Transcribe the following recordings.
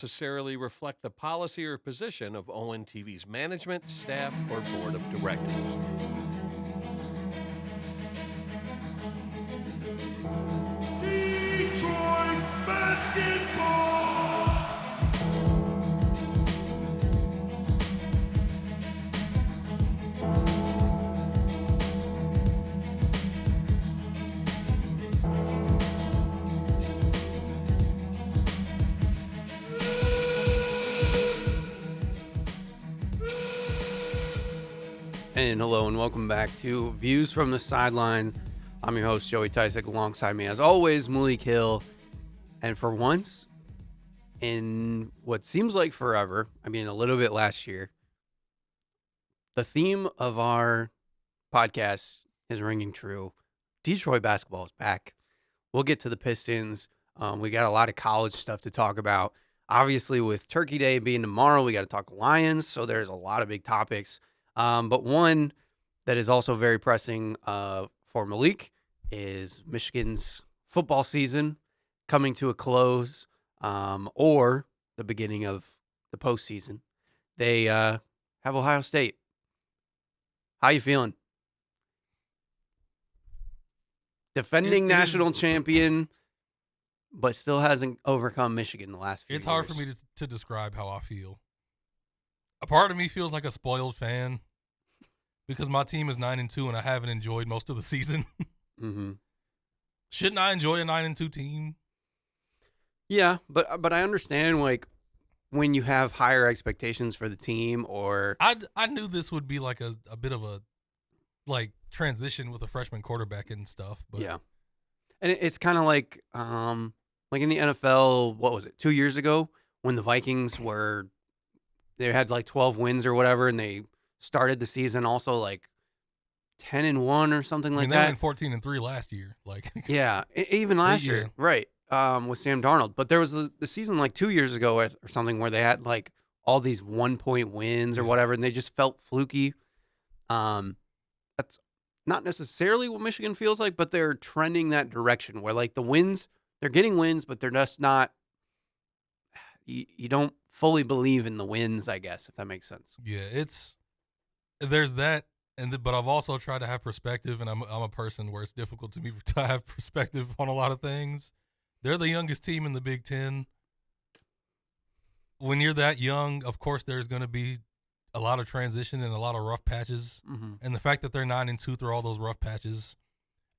necessarily reflect the policy or position of ONTV's management, staff, or board of directors. Detroit basketball. And hello and welcome back to Views from the Sideline. I'm your host, Joey Tysick. Alongside me, as always, Malik Hill. And for once, in what seems like forever, I mean a little bit last year, the theme of our podcast is ringing true. Detroit basketball is back. We'll get to the Pistons. We got a lot of college stuff to talk about. Obviously, with Turkey Day being tomorrow, we got to talk Lions. So there's a lot of big topics. But one that is also very pressing for Malik is Michigan's football season coming to a close, or the beginning of the postseason. They have Ohio State. How you feeling? Defending national champion, but still hasn't overcome Michigan the last few years. It's hard for me to describe how I feel. A part of me feels like a spoiled fan because my team is 9-2 and I haven't enjoyed most of the season. Mm-hmm. Shouldn't I enjoy a 9-2 team? Yeah, but I understand, like, when you have higher expectations for the team, or I knew this would be like a bit of a transition with a freshman quarterback and stuff. But yeah, and it's kind of like in the NFL, what was it, 2 years ago when the Vikings they had like 12 wins or whatever, and they started the season also like 10-1 or something like that. They went 14-3 last year. Yeah, even last year, right? With Sam Darnold. But there was the season like 2 years ago or something where they had like all these 1-point wins or whatever, and they just felt fluky. That's not necessarily what Michigan feels like, but they're trending that direction where like the wins, they're getting wins, but they're just not. You don't fully believe in the wins, I guess, if that makes sense. Yeah, there's that, but I've also tried to have perspective, and I'm a person where it's difficult to me to have perspective on a lot of things. They're the youngest team in the Big Ten. When you're that young, of course, there's going to be a lot of transition and a lot of rough patches. Mm-hmm. And the fact that they're 9-2 through all those rough patches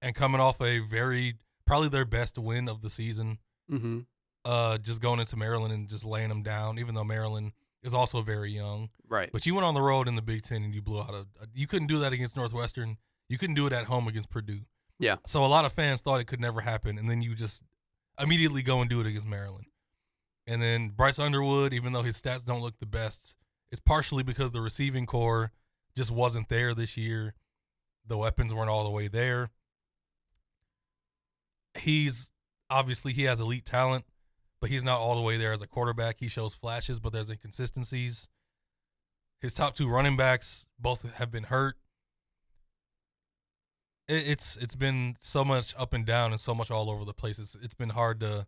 and coming off probably their best win of the season, mm-hmm. Just going into Maryland and just laying them down, even though Maryland is also very young. Right. But you went on the road in the Big Ten and you blew out you couldn't do that against Northwestern. You couldn't do it at home against Purdue. Yeah. So a lot of fans thought it could never happen, and then you just immediately go and do it against Maryland. And then Bryce Underwood, even though his stats don't look the best, it's partially because the receiving core just wasn't there this year. The weapons weren't all the way there. He has elite talent, but he's not all the way there as a quarterback. He shows flashes, but there's inconsistencies. His top two running backs both have been hurt. It's been so much up and down and so much all over the place. It's been hard to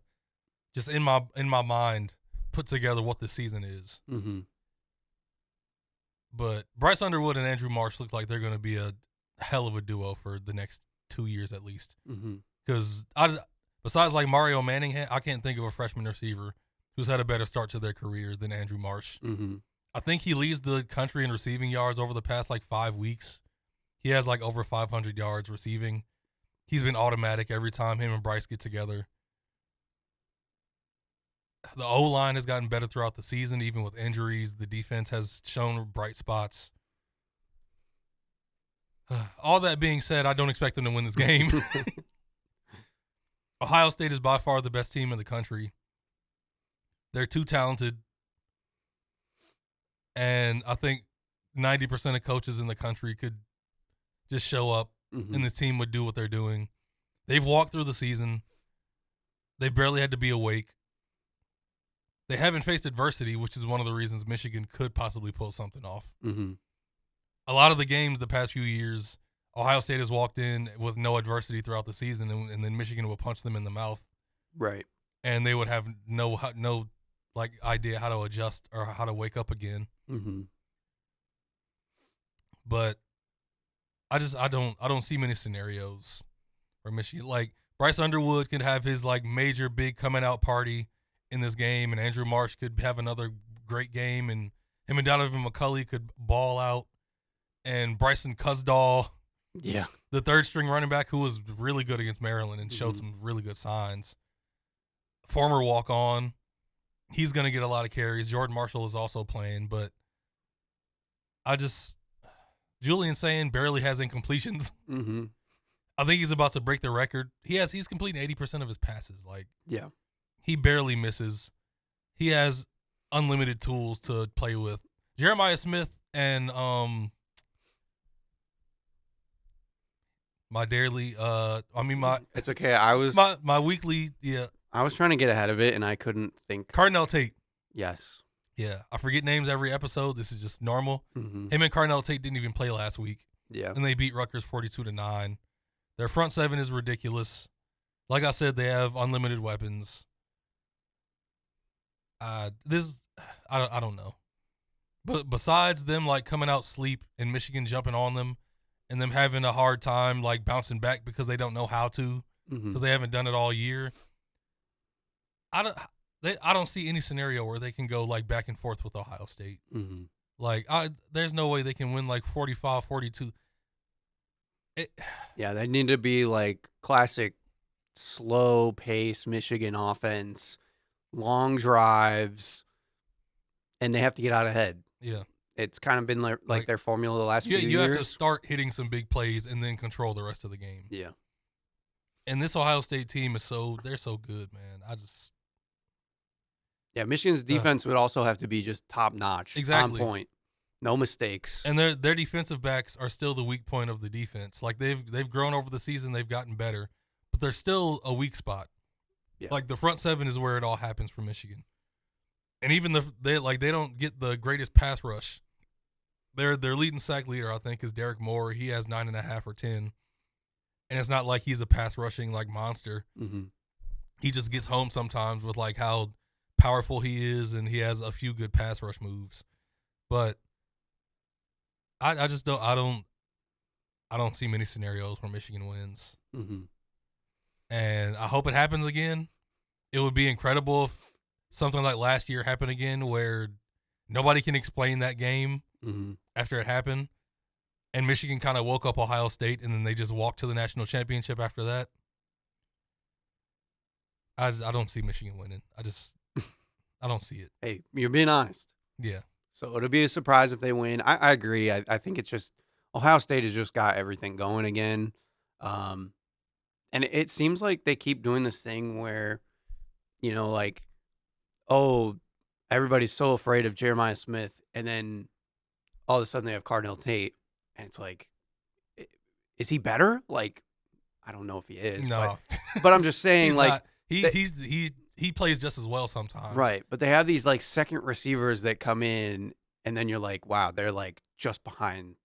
just in my mind put together what the season is. Mm-hmm. But Bryce Underwood and Andrew Marsh look like they're going to be a hell of a duo for the next 2 years at least. Because besides like Mario Manning, I can't think of a freshman receiver who's had a better start to their career than Andrew Marsh. Mm-hmm. I think he leads the country in receiving yards over the past 5 weeks. He has over 500 yards receiving. He's been automatic every time him and Bryce get together. The O-line has gotten better throughout the season, even with injuries. The defense has shown bright spots. All that being said, I don't expect them to win this game. Ohio State is by far the best team in the country. They're too talented. And I think 90% of coaches in the country could just show up and this team would do what they're doing. They've walked through the season. They've barely had to be awake. They haven't faced adversity, which is one of the reasons Michigan could possibly pull something off. Mm-hmm. A lot of the games the past few years, Ohio State has walked in with no adversity throughout the season, and then Michigan will punch them in the mouth. Right. And they would have no idea how to adjust or how to wake up again. Mm-hmm. But I don't see many scenarios where Michigan, like Bryce Underwood could have his like major big coming out party in this game, and Andrew Marsh could have another great game, and him and Donovan McCulley could ball out, and Bryson Cusdahl, Yeah. the third string running back who was really good against Maryland and showed some really good signs. Former walk on, he's going to get a lot of carries. Jordan Marshall is also playing, but Julian Sand barely has incompletions. Mm-hmm. I think he's about to break the record. He's completing 80% of his passes. Like, Yeah. he barely misses. He has unlimited tools to play with. Jeremiah Smith and It's okay. I was my weekly, I was trying to get ahead of it and I couldn't think. Cardinal Tate. Yes. Yeah, I forget names every episode. This is just normal. Mm-hmm. Him and Cardinal Tate didn't even play last week, Yeah. and they beat Rutgers 42-9. Their front seven is ridiculous. Like I said, they have unlimited weapons. I don't know. But besides them like coming out sleep and Michigan jumping on them and them having a hard time like bouncing back because they don't know how to, because they haven't done it all year, I don't see any scenario where they can go like back and forth with Ohio State. Mm-hmm. Like there's no way they can win like 45-42. Yeah, they need to be like classic slow pace Michigan offense, long drives, and they have to get out ahead. Yeah. It's kind of been like their formula the last few years. You have to start hitting some big plays and then control the rest of the game. Yeah. And this Ohio State team they're so good, man. Yeah, Michigan's defense would also have to be just top notch, Exactly. on point, no mistakes. And their defensive backs are still the weak point of the defense. Like they've grown over the season, they've gotten better, but they're still a weak spot. Yeah. Like the front seven is where it all happens for Michigan. And even they don't get the greatest pass rush. Their leading sack leader, I think, is Derek Moore. He has 9.5 or 10. And it's not like he's a pass rushing like monster. Mm-hmm. He just gets home sometimes with like how powerful he is, and he has a few good pass rush moves. But I just don't see many scenarios where Michigan wins. Mm-hmm. And I hope it happens again. It would be incredible if something like last year happened again, where nobody can explain that game after it happened, and Michigan kind of woke up Ohio State, and then they just walked to the national championship after that. I don't see Michigan winning. I don't see it. Hey, you're being honest. Yeah. So it'll be a surprise if they win. I agree. I think it's just Ohio State has just got everything going again. And it seems like they keep doing this thing where, like, oh, everybody's so afraid of Jeremiah Smith, and then all of a sudden they have Cardinal Tate, and it's like, is he better? Like, I don't know if he is. No. But I'm just saying, He's like, not. He plays just as well sometimes. right. But they have these like second receivers that come in, and then you're like, wow, they're like just behind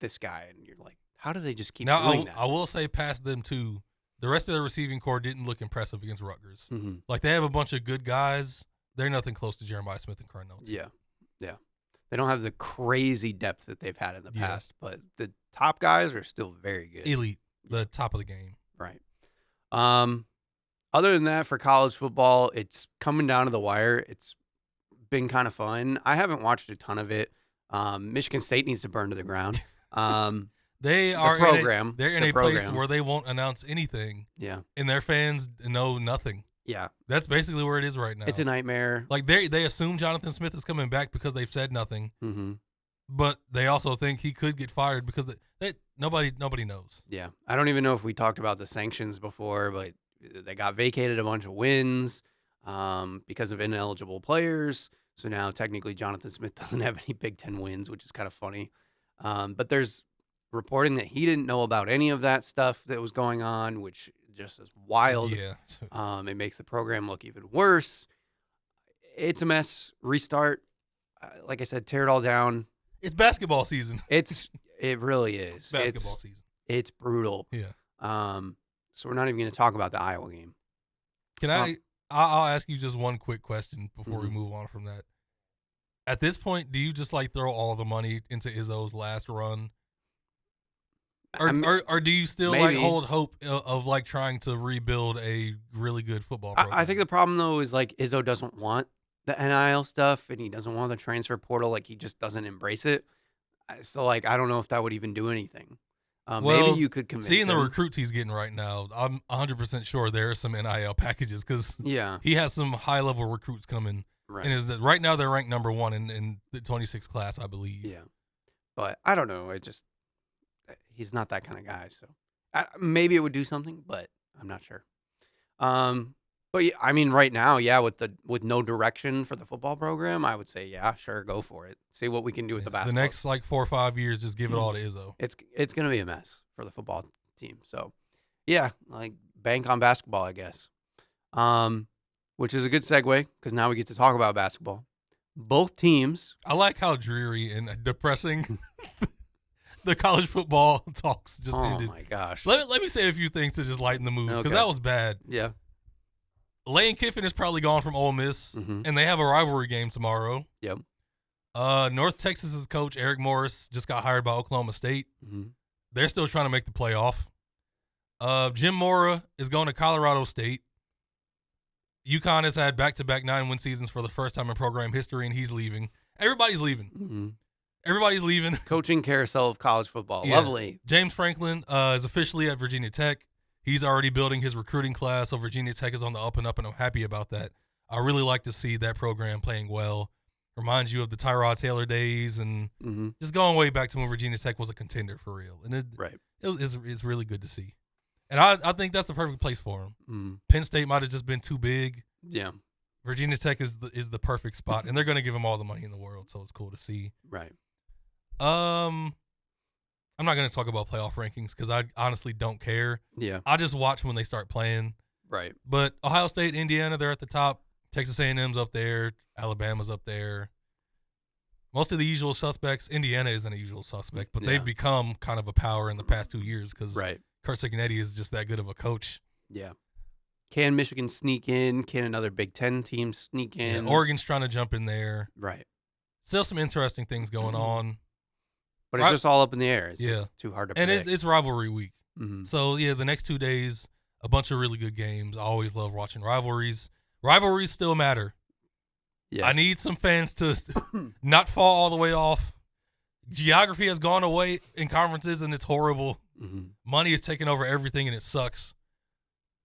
this guy, and you're like, how do they just keep doing that? I will say past them too, the rest of the receiving core didn't look impressive against Rutgers. Mm-hmm. Like they have a bunch of good guys. They're nothing close to Jeremiah Smith and Cardinal. Yeah. They don't have the crazy depth that they've had in the Yeah. past, but the top guys are still very good. Elite, the top of the game. Right. Other than that, for college football, it's coming down to the wire. It's been kind of fun. I haven't watched a ton of it. Michigan State needs to burn to the ground. They are program. They're in The a place program. where they won't announce anything, Yeah. and their fans know nothing. Yeah. That's basically where it is right now. It's a nightmare. Like they assume Jonathan Smith is coming back because they've said nothing, Mm-hmm. but they also think he could get fired because nobody knows. Yeah. I don't even know if we talked about the sanctions before, but they got vacated a bunch of wins because of ineligible players. So now technically Jonathan Smith doesn't have any Big Ten wins, which is kind of funny. But there's reporting that he didn't know about any of that stuff that was going on, which just is wild. Yeah. It makes the program look even worse. It's a mess. Restart. Like I said, tear it all down. It's basketball season. It really is. Basketball season. It's brutal. Yeah. So we're not even going to talk about the Iowa game. Can I I'll ask you just one quick question before we move on from that. At this point, do you just like throw all the money into Izzo's last run? Or do you still like hold hope of like trying to rebuild a really good football program? I think the problem though is like Izzo doesn't want the NIL stuff and he doesn't want the transfer portal. Like he just doesn't embrace it. So like I don't know if that would even do anything. Maybe you could convince seeing him. the recruits he's getting right now, I'm 100% sure there are some NIL packages because he has some high level recruits coming. Right. And right now they're ranked number 1 in the 26th class, I believe. Yeah, but I don't know. He's not that kind of guy. So maybe it would do something, but I'm not sure. But yeah, I mean, right now, with no direction for the football program, I would say, yeah, sure, go for it. See what we can do with the basketball. The next like 4 or 5 years, just give it all to Izzo. It's gonna be a mess for the football team. So yeah, like bank on basketball, I guess. Which is a good segue because now we get to talk about basketball. Both teams. I like how dreary and depressing the college football talks just ended. Oh my gosh! Let me say a few things to just lighten the mood because that was bad. Yeah. Lane Kiffin is probably gone from Ole Miss, and they have a rivalry game tomorrow. Yep. North Texas's coach Eric Morris just got hired by Oklahoma State. They're still trying to make the playoff. Jim Mora is going to Colorado State. UConn has had back-to-back 9-win seasons for the first time in program history, and he's leaving. Everybody's leaving. Everybody's leaving. Coaching carousel of college football. Yeah. Lovely. James Franklin is officially at Virginia Tech. He's already building his recruiting class, so Virginia Tech is on the up and up, and I'm happy about that. I really like to see that program playing well. Reminds you of the Tyrod Taylor days and just going way back to when Virginia Tech was a contender for real. And it's really good to see. And I think that's the perfect place for him. Penn State might have just been too big. Yeah. Virginia Tech is the perfect spot, and they're going to give him all the money in the world, so it's cool to see. Right. I'm not going to talk about playoff rankings because I honestly don't care. Yeah. I just watch when they start playing. Right. But Ohio State, Indiana, they're at the top. Texas A&M's up there. Alabama's up there. Most of the usual suspects. Indiana isn't a usual suspect, but they've become kind of a power in the past 2 years because Kurt Cignetti is just that good of a coach. Yeah. Can Michigan sneak in? Can another Big Ten team sneak in? Yeah, Oregon's trying to jump in there. Right. Still some interesting things going on. But it's just all up in the air. It's too hard to predict. And it's rivalry week. So, yeah, the next 2 days, a bunch of really good games. I always love watching rivalries. Rivalries still matter. Yeah. I need some fans to not fall all the way off. Geography has gone away in conferences, and it's horrible. Money is taking over everything, and it sucks.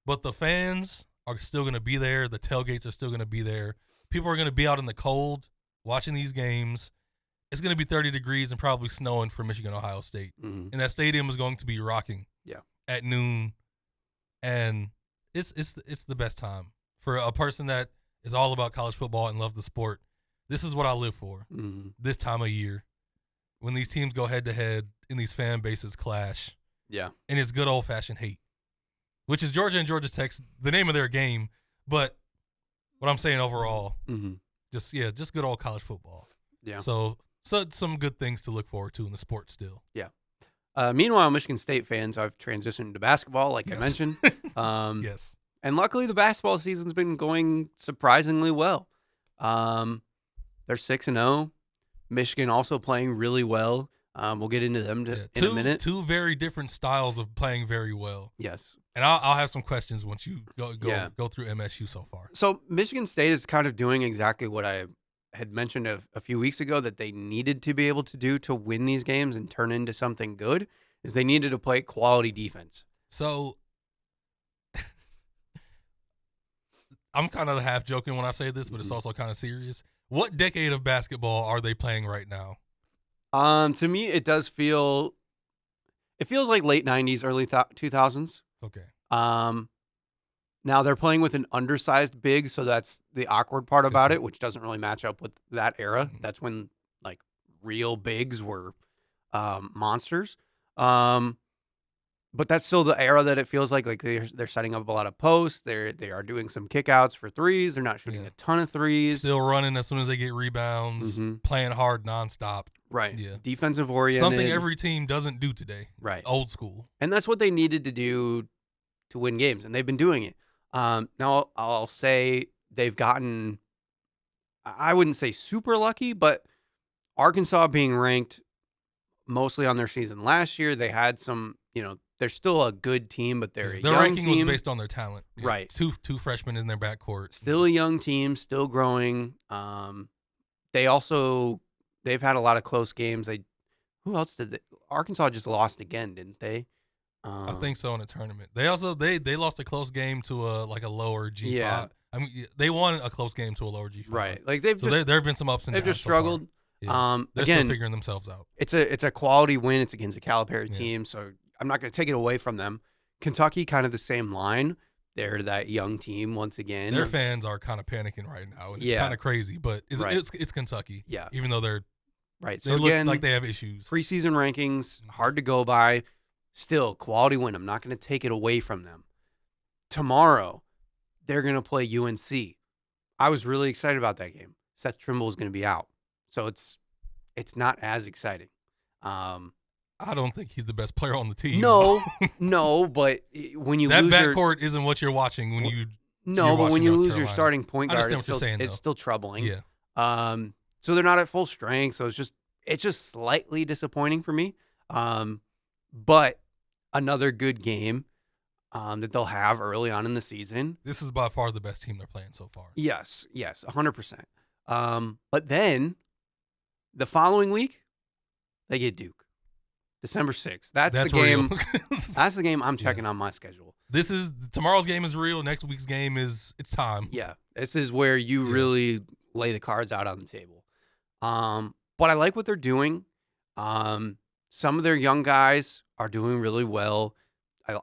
But the fans are still going to be there. The tailgates are still going to be there. People are going to be out in the cold watching these games. It's going to be 30 degrees and probably snowing for Michigan, Ohio State. And that stadium is going to be rocking at noon. And it's the best time. For a person that is all about college football and loves the sport, this is what I live for this time of year. When these teams go head-to-head and these fan bases clash. Yeah. And it's good old-fashioned hate, which is Georgia and Georgia Tech's the name of their game. But what I'm saying overall, just good old college football. Yeah. So some good things to look forward to in the sport still. Yeah. Meanwhile, Michigan State fans, I've transitioned to basketball, like I mentioned. Yes. And luckily, the basketball season's been going surprisingly well. They're 6-0. Michigan also playing really well. We'll get into them in a minute. Two very different styles of playing very well. Yes. And I'll have some questions once you go through MSU so far. So Michigan State is kind of doing exactly what I had mentioned a few weeks ago that they needed to be able to do to win these games and turn into something good, is they needed to play quality defense. So I'm kind of half joking when I say this, but it's also kind of serious. What decade of basketball are they playing right now? To me, it feels like late 90s, early 2000s. Okay. Now they're playing with an undersized big, so that's the awkward part about it, which doesn't really match up with that era. That's when like real bigs were monsters. But that's still the era that it feels like they're setting up a lot of posts. They are doing some kickouts for threes. They're not shooting a ton of threes. Still running as soon as they get rebounds. Playing hard nonstop. Right. Yeah. Defensive oriented. Something every team doesn't do today. Right. Old school. And that's what they needed to do to win games, and they've been doing it. Now I'll say they've gotten, I wouldn't say super lucky, but Arkansas being ranked mostly on their season last year, they had some, they're still a good team, but they're a their young ranking team. was based on their talent. Yeah. Right. Two freshmen in their backcourt. Still a young team, still growing. They've had a lot of close games. Who else did they? Arkansas just lost again, didn't they? I think so in a tournament. They also they lost a close game to a lower G5. Yeah. I mean, they won a close game to a lower G5. Right. Like there have been some ups and they've downs. just struggled. So far. Yeah. They're Again, still figuring themselves out. It's a quality win. It's against a Calipari team, so I'm not going to take it away from them. Kentucky, kind of the same line. They're that young team once again. Their fans are kind of panicking right now, and it's kind of crazy, but it's Kentucky. Yeah. Even though they're right. They So again, look like they have issues. Preseason rankings, hard to go by. Still, quality win. I'm not going to take it away from them. Tomorrow, they're going to play UNC. I was really excited about that game. Seth Trimble is going to be out, so it's not as exciting. I don't think he's the best player on the team. No, but when you that lose backcourt isn't what you're watching when you. No, but when you North lose Carolina. your starting point I guard, understand it's still troubling. Yeah. So they're not at full strength, so it's just slightly disappointing for me. But another good game that they'll have early on in the season. This is by far the best team they're playing so far. Yes, 100%. But then the following week, they get Duke, December 6th. That's the game. That's the game I'm checking on my schedule. Tomorrow's game is real. Next week's game it's time. Yeah, this is where you really lay the cards out on the table. But I like what they're doing. Some of their young guys are doing really well.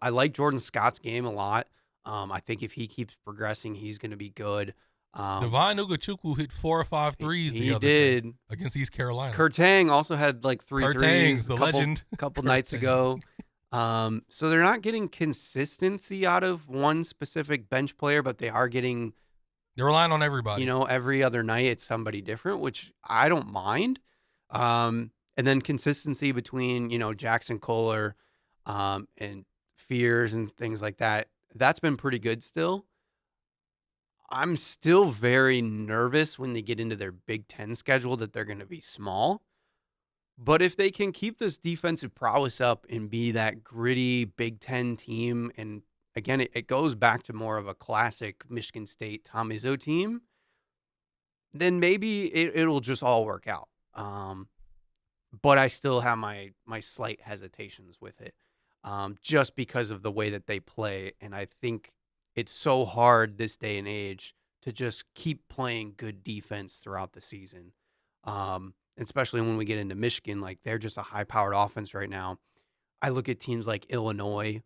I like Jordan Scott's game a lot. I think if he keeps progressing, he's going to be good. Divine Ugachukwu hit 4 or 5 threes the other day against East Carolina. Kurtang also had like 3 threes legend. A couple nights ago. So they're not getting consistency out of one specific bench player, but they're relying on everybody. Every other night it's somebody different, which I don't mind. And then consistency between, Jackson Kohler and Fears and things like that. That's been pretty good still. I'm still very nervous when they get into their Big Ten schedule that they're going to be small. But if they can keep this defensive prowess up and be that gritty Big Ten team, and again, it goes back to more of a classic Michigan State Tom Izzo team, then maybe it'll just all work out. But I still have my slight hesitations with it, just because of the way that they play. And I think it's so hard this day and age to just keep playing good defense throughout the season, especially when we get into Michigan. Like, they're just a high-powered offense right now. I look at teams like Illinois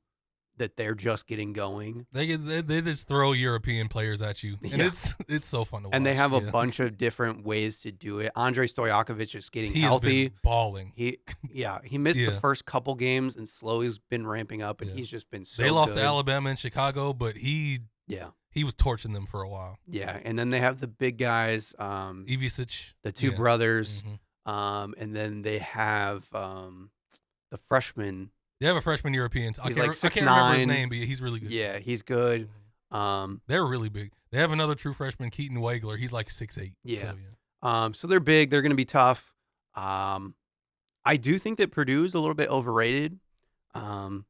that they're just getting going. They just throw European players at you, and it's so fun to watch. And they have a bunch of different ways to do it. Andrei Stojakovic is getting healthy. He's been balling. He missed the first couple games and slowly has been ramping up, and he's just been so They lost good. to Alabama and Chicago, but he was torching them for a while. Yeah, and then they have the big guys, Ivisic, the two brothers, and then they have the freshman. They have a freshman European. I can't remember his name, but he's really good. Yeah, he's good. They're really big. They have another true freshman, Keaton Wagler. He's like 6'8". Yeah. So they're big. They're going to be tough. I do think that Purdue's a little bit overrated. But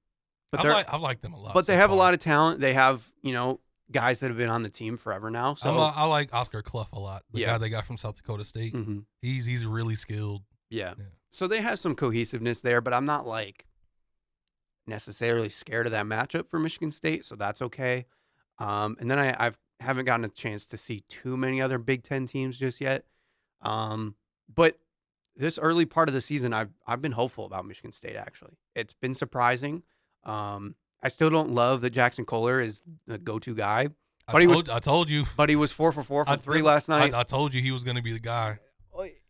I like them a lot. But they have a lot of talent. They have, guys that have been on the team forever now. So I like Oscar Clough a lot. The guy they got from South Dakota State. Mm-hmm. He's really skilled. Yeah. So they have some cohesiveness there, but I'm not necessarily scared of that matchup for Michigan State, so that's okay. And then I haven't gotten a chance to see too many other Big Ten teams just yet. But this early part of the season, I've been hopeful about Michigan State, actually. It's been surprising. I still don't love that Jackson Kohler is the go-to guy. But I told you. But he was 4 for 4 from 3 last night. I told you he was going to be the guy.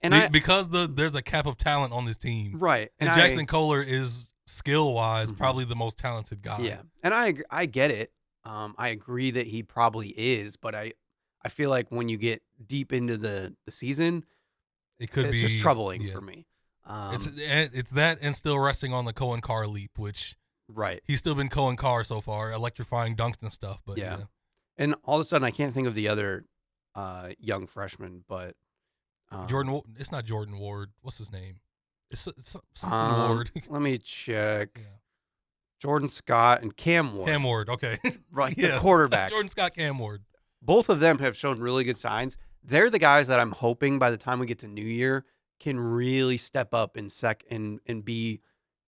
And because there's a cap of talent on this team. Right. And Jackson Kohler is skill-wise probably the most talented guy. Yeah. And I get it. I agree that he probably is, but I feel like when you get deep into the season, it's just troubling for me. It's that and still resting on the Cohen Carr leap, which he's still been Cohen Carr so far, electrifying dunks and stuff. But And all of a sudden, I can't think of the other young freshman, but It's not Jordan Ward. What's his name? It's something Ward. Let me check. Yeah. Jordan Scott and Cam Ward. Cam Ward, okay. Right, Yeah. the quarterback. Jordan Scott, Cam Ward. Both of them have shown really good signs. They're the guys that I'm hoping by the time we get to New Year can really step up and be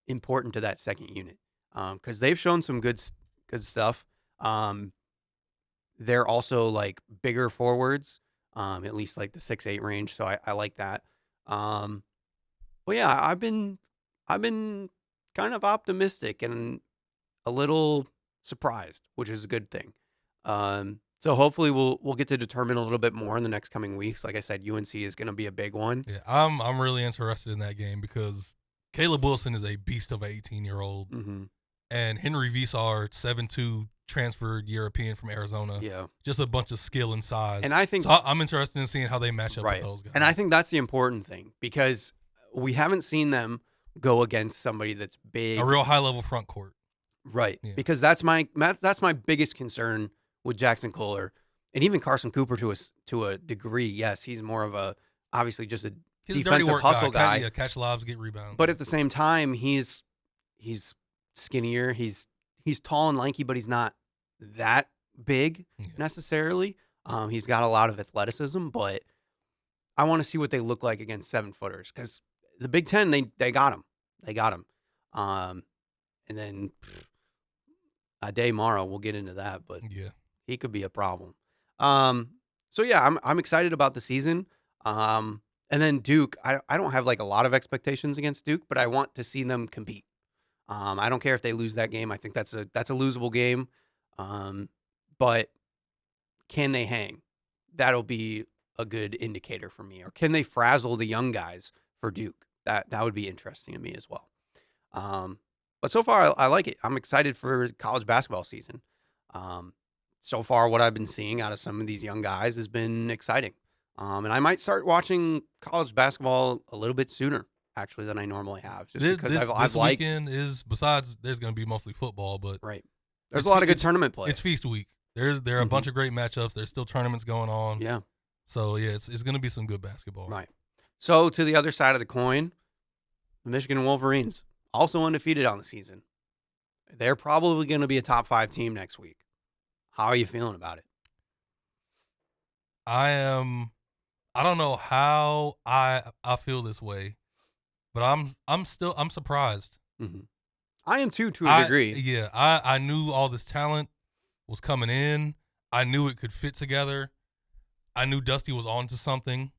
important to that second unit. Because they've shown some good stuff. They're also like bigger forwards, at least like the 6'8" range. So I like that. Well, yeah, I've been kind of optimistic and a little surprised, which is a good thing. So hopefully we'll get to determine a little bit more in the next coming weeks. Like I said, UNC is going to be a big one. Yeah, I'm really interested in that game because Caleb Wilson is a beast of an 18-year-old, and Henry Visar, 7'2", transferred European from Arizona. Yeah, just a bunch of skill and size. And I think so I'm interested in seeing how they match up with those guys. And I think that's the important thing because we haven't seen them go against somebody that's big, a real high-level front court. Right, yeah. Because that's my biggest concern with Jackson Kohler and even Carson Cooper to a degree. Yes, he's more of obviously just a defensive hustle guy. Catch lobs, get rebounds. But at the same time, he's skinnier. He's tall and lanky, but he's not that big necessarily. He's got a lot of athleticism, but I want to see what they look like against 7-footers because the Big Ten they got him. They got him. And then Ade Mara, we'll get into that, but yeah, he could be a problem. So yeah, I'm excited about the season. And then Duke, I don't have like a lot of expectations against Duke, but I want to see them compete. I don't care if they lose that game. I think that's a losable game. But can they hang? That'll be a good indicator for me. Or can they frazzle the young guys for Duke? That would be interesting to me as well. But so far, I like it. I'm excited for college basketball season. So far, what I've been seeing out of some of these young guys has been exciting. And I might start watching college basketball a little bit sooner, actually, than I normally have. Just because this weekend is, besides there's going to be mostly football, but there's a lot of good tournament play. It's feast week. There are a bunch of great matchups. There's still tournaments going on. Yeah. So, yeah, it's going to be some good basketball. Right. So, to the other side of the coin, the Michigan Wolverines, also undefeated on the season. They're probably going to be a top 5 team next week. How are you feeling about it? I don't know how I feel this way, but I'm surprised. Mm-hmm. I am too, to a degree. Yeah, I knew all this talent was coming in. I knew it could fit together. I knew Dusty was on to something.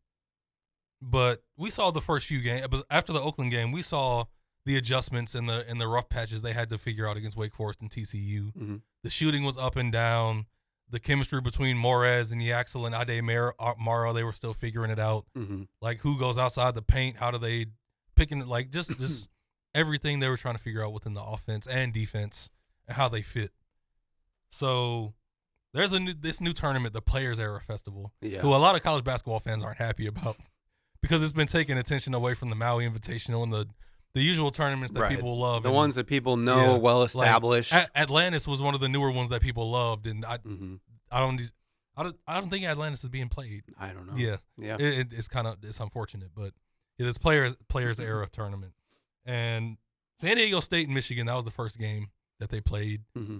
But we saw the first few games. After the Oakland game, we saw the adjustments and the rough patches they had to figure out against Wake Forest and TCU. Mm-hmm. The shooting was up and down. The chemistry between Morez and Yaxel and Ade Mara, they were still figuring it out. Mm-hmm. Like, who goes outside the paint? How do they pick it? Like, just everything they were trying to figure out within the offense and defense and how they fit. So there's this new tournament, the Players Era Festival, who a lot of college basketball fans aren't happy about because it's been taking attention away from the Maui Invitational and the usual tournaments that people love. The ones that people know, well established. Like, Atlantis was one of the newer ones that people loved, and I don't think Atlantis is being played. I don't know. Yeah. It's unfortunate, but it's Players Era tournament. And San Diego State and Michigan, that was the first game that they played. Mm-hmm.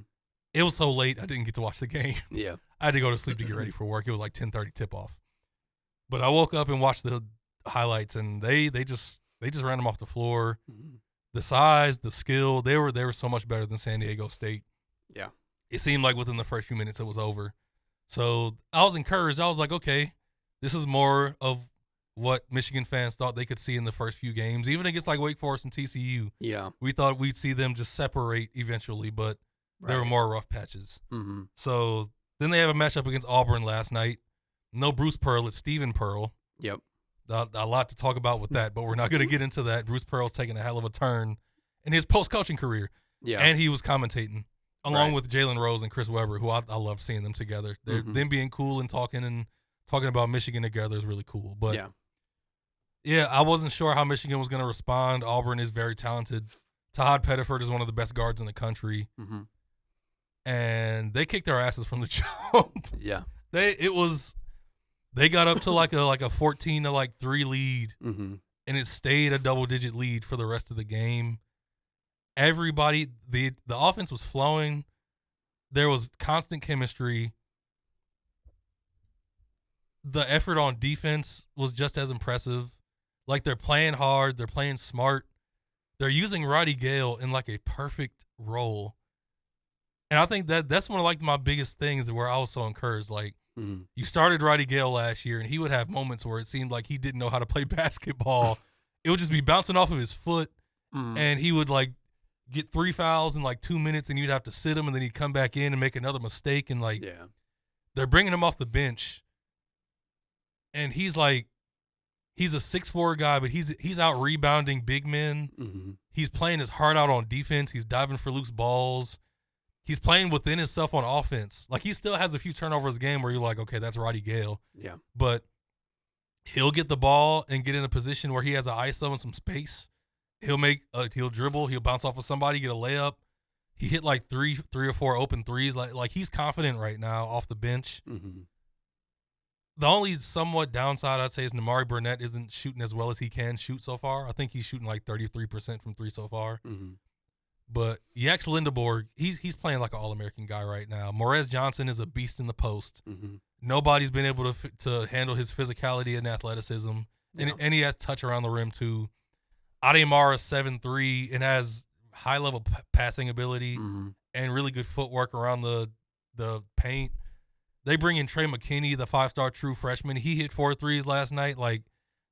It was so late, I didn't get to watch the game. Yeah. I had to go to sleep to get ready for work. It was like 10:30 tip-off. But I woke up and watched the highlights, and they just ran them off the floor. Mm-hmm. The size, the skill, they were so much better than San Diego State. Yeah. It seemed like within the first few minutes it was over. So I was encouraged. I was like, okay, this is more of what Michigan fans thought they could see in the first few games, even against like Wake Forest and TCU. Yeah. We thought we'd see them just separate eventually, but there were more rough patches. Mm-hmm. So then they have a matchup against Auburn last night. No Bruce Pearl, it's Stephen Pearl. Yep. A lot to talk about with that, but we're not going to get into that. Bruce Pearl's taking a hell of a turn in his post-coaching career. Yeah. And he was commentating along with Jalen Rose and Chris Webber, who I love seeing them together. Them being cool and talking about Michigan together is really cool. But yeah, I wasn't sure how Michigan was going to respond. Auburn is very talented. Todd Pettiford is one of the best guards in the country. Mm-hmm. and they kicked our asses from the jump. Yeah. They got up to like a 14-3 lead, and it stayed a double-digit lead for the rest of the game. Everybody, the offense was flowing. There was constant chemistry. The effort on defense was just as impressive. Like, they're playing hard. They're playing smart. They're using Roddy Gale in like a perfect role. And I think that's one of like my biggest things where I was so encouraged. Like, you started Roddy Gale last year, and he would have moments where it seemed like he didn't know how to play basketball. It would just be bouncing off of his foot, and he would like get 3 fouls in like 2 minutes, and you'd have to sit him, and then he'd come back in and make another mistake. And like, they're bringing him off the bench, and he's a 6'4" guy, but he's out rebounding big men. He's playing his heart out on defense. He's diving for loose balls. He's playing within himself on offense. Like, he still has a few turnovers a game where you're like, okay, that's Roddy Gale. Yeah. But he'll get the ball and get in a position where he has an ISO and some space. He'll dribble. He'll bounce off of somebody, get a layup. He hit like three or four open threes. Like he's confident right now off the bench. The only somewhat downside I'd say is Namari Burnett isn't shooting as well as he can shoot so far. I think he's shooting like 33% from three so far. But Yax Lindeborg, he's playing like an All-American guy right now. Morez Johnson is a beast in the post. Nobody's been able to handle his physicality and athleticism. And he has touch around the rim too. Ademar is 7'3" and has high-level passing ability and really good footwork around the paint. They bring in Trey McKinney, the 5-star true freshman. He hit 4 threes last night. Like,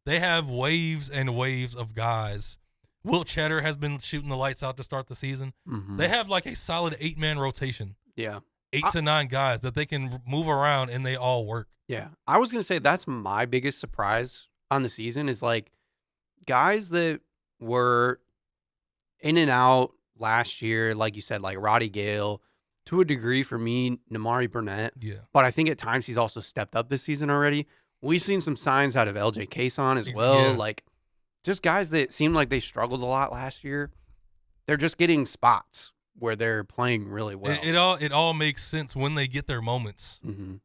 they have waves and waves of guys. Will Cheddar has been shooting the lights out to start the season. They have like a solid 8-man rotation. Yeah. 8 to 9 guys that they can move around, and they all work. Yeah. I was going to say that's my biggest surprise on the season is like guys that were in and out last year, like you said, like Roddy Gale, to a degree for me, Namari Burnett. Yeah. But I think at times he's also stepped up this season already. We've seen some signs out of LJ Cason as well. Yeah. Like, just guys that seemed like they struggled a lot last year. They're just getting spots where they're playing really well. It all makes sense when they get their moments.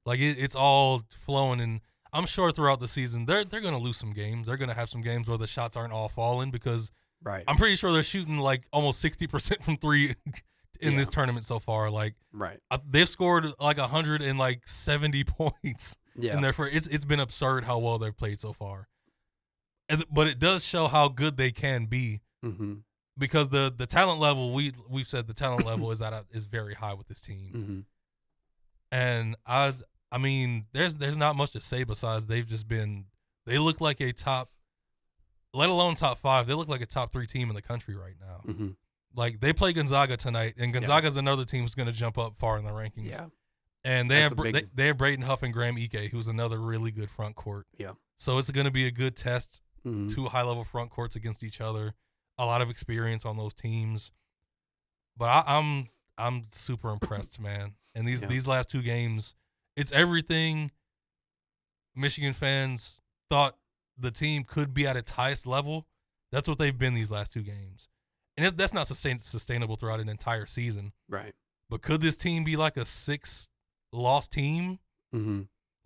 Like, it's all flowing, and I'm sure throughout the season they're going to lose some games. They're going to have some games where the shots aren't all falling because I'm pretty sure they're shooting like almost 60% from three in this tournament so far. Like, they've scored like 170 points in there. It's been absurd how well they've played so far. But it does show how good they can be because the talent level we've said the talent level is very high with this team, and I mean there's not much to say besides they look like a top, let alone top 5. They look like a top 3 team in the country right now. Like, they play Gonzaga tonight, and Gonzaga's another team who's going to jump up far in the rankings. Yeah, and they have Braden Huff and Graham Ike, who's another really good front court. Yeah, so it's going to be a good test. 2 high-level front courts against each other. A lot of experience on those teams. But I'm super impressed, man. And these last 2 games, it's everything Michigan fans thought the team could be at its highest level. That's what they've been these last 2 games. And that's not sustainable throughout an entire season. Right. But could this team be like a 6-loss team?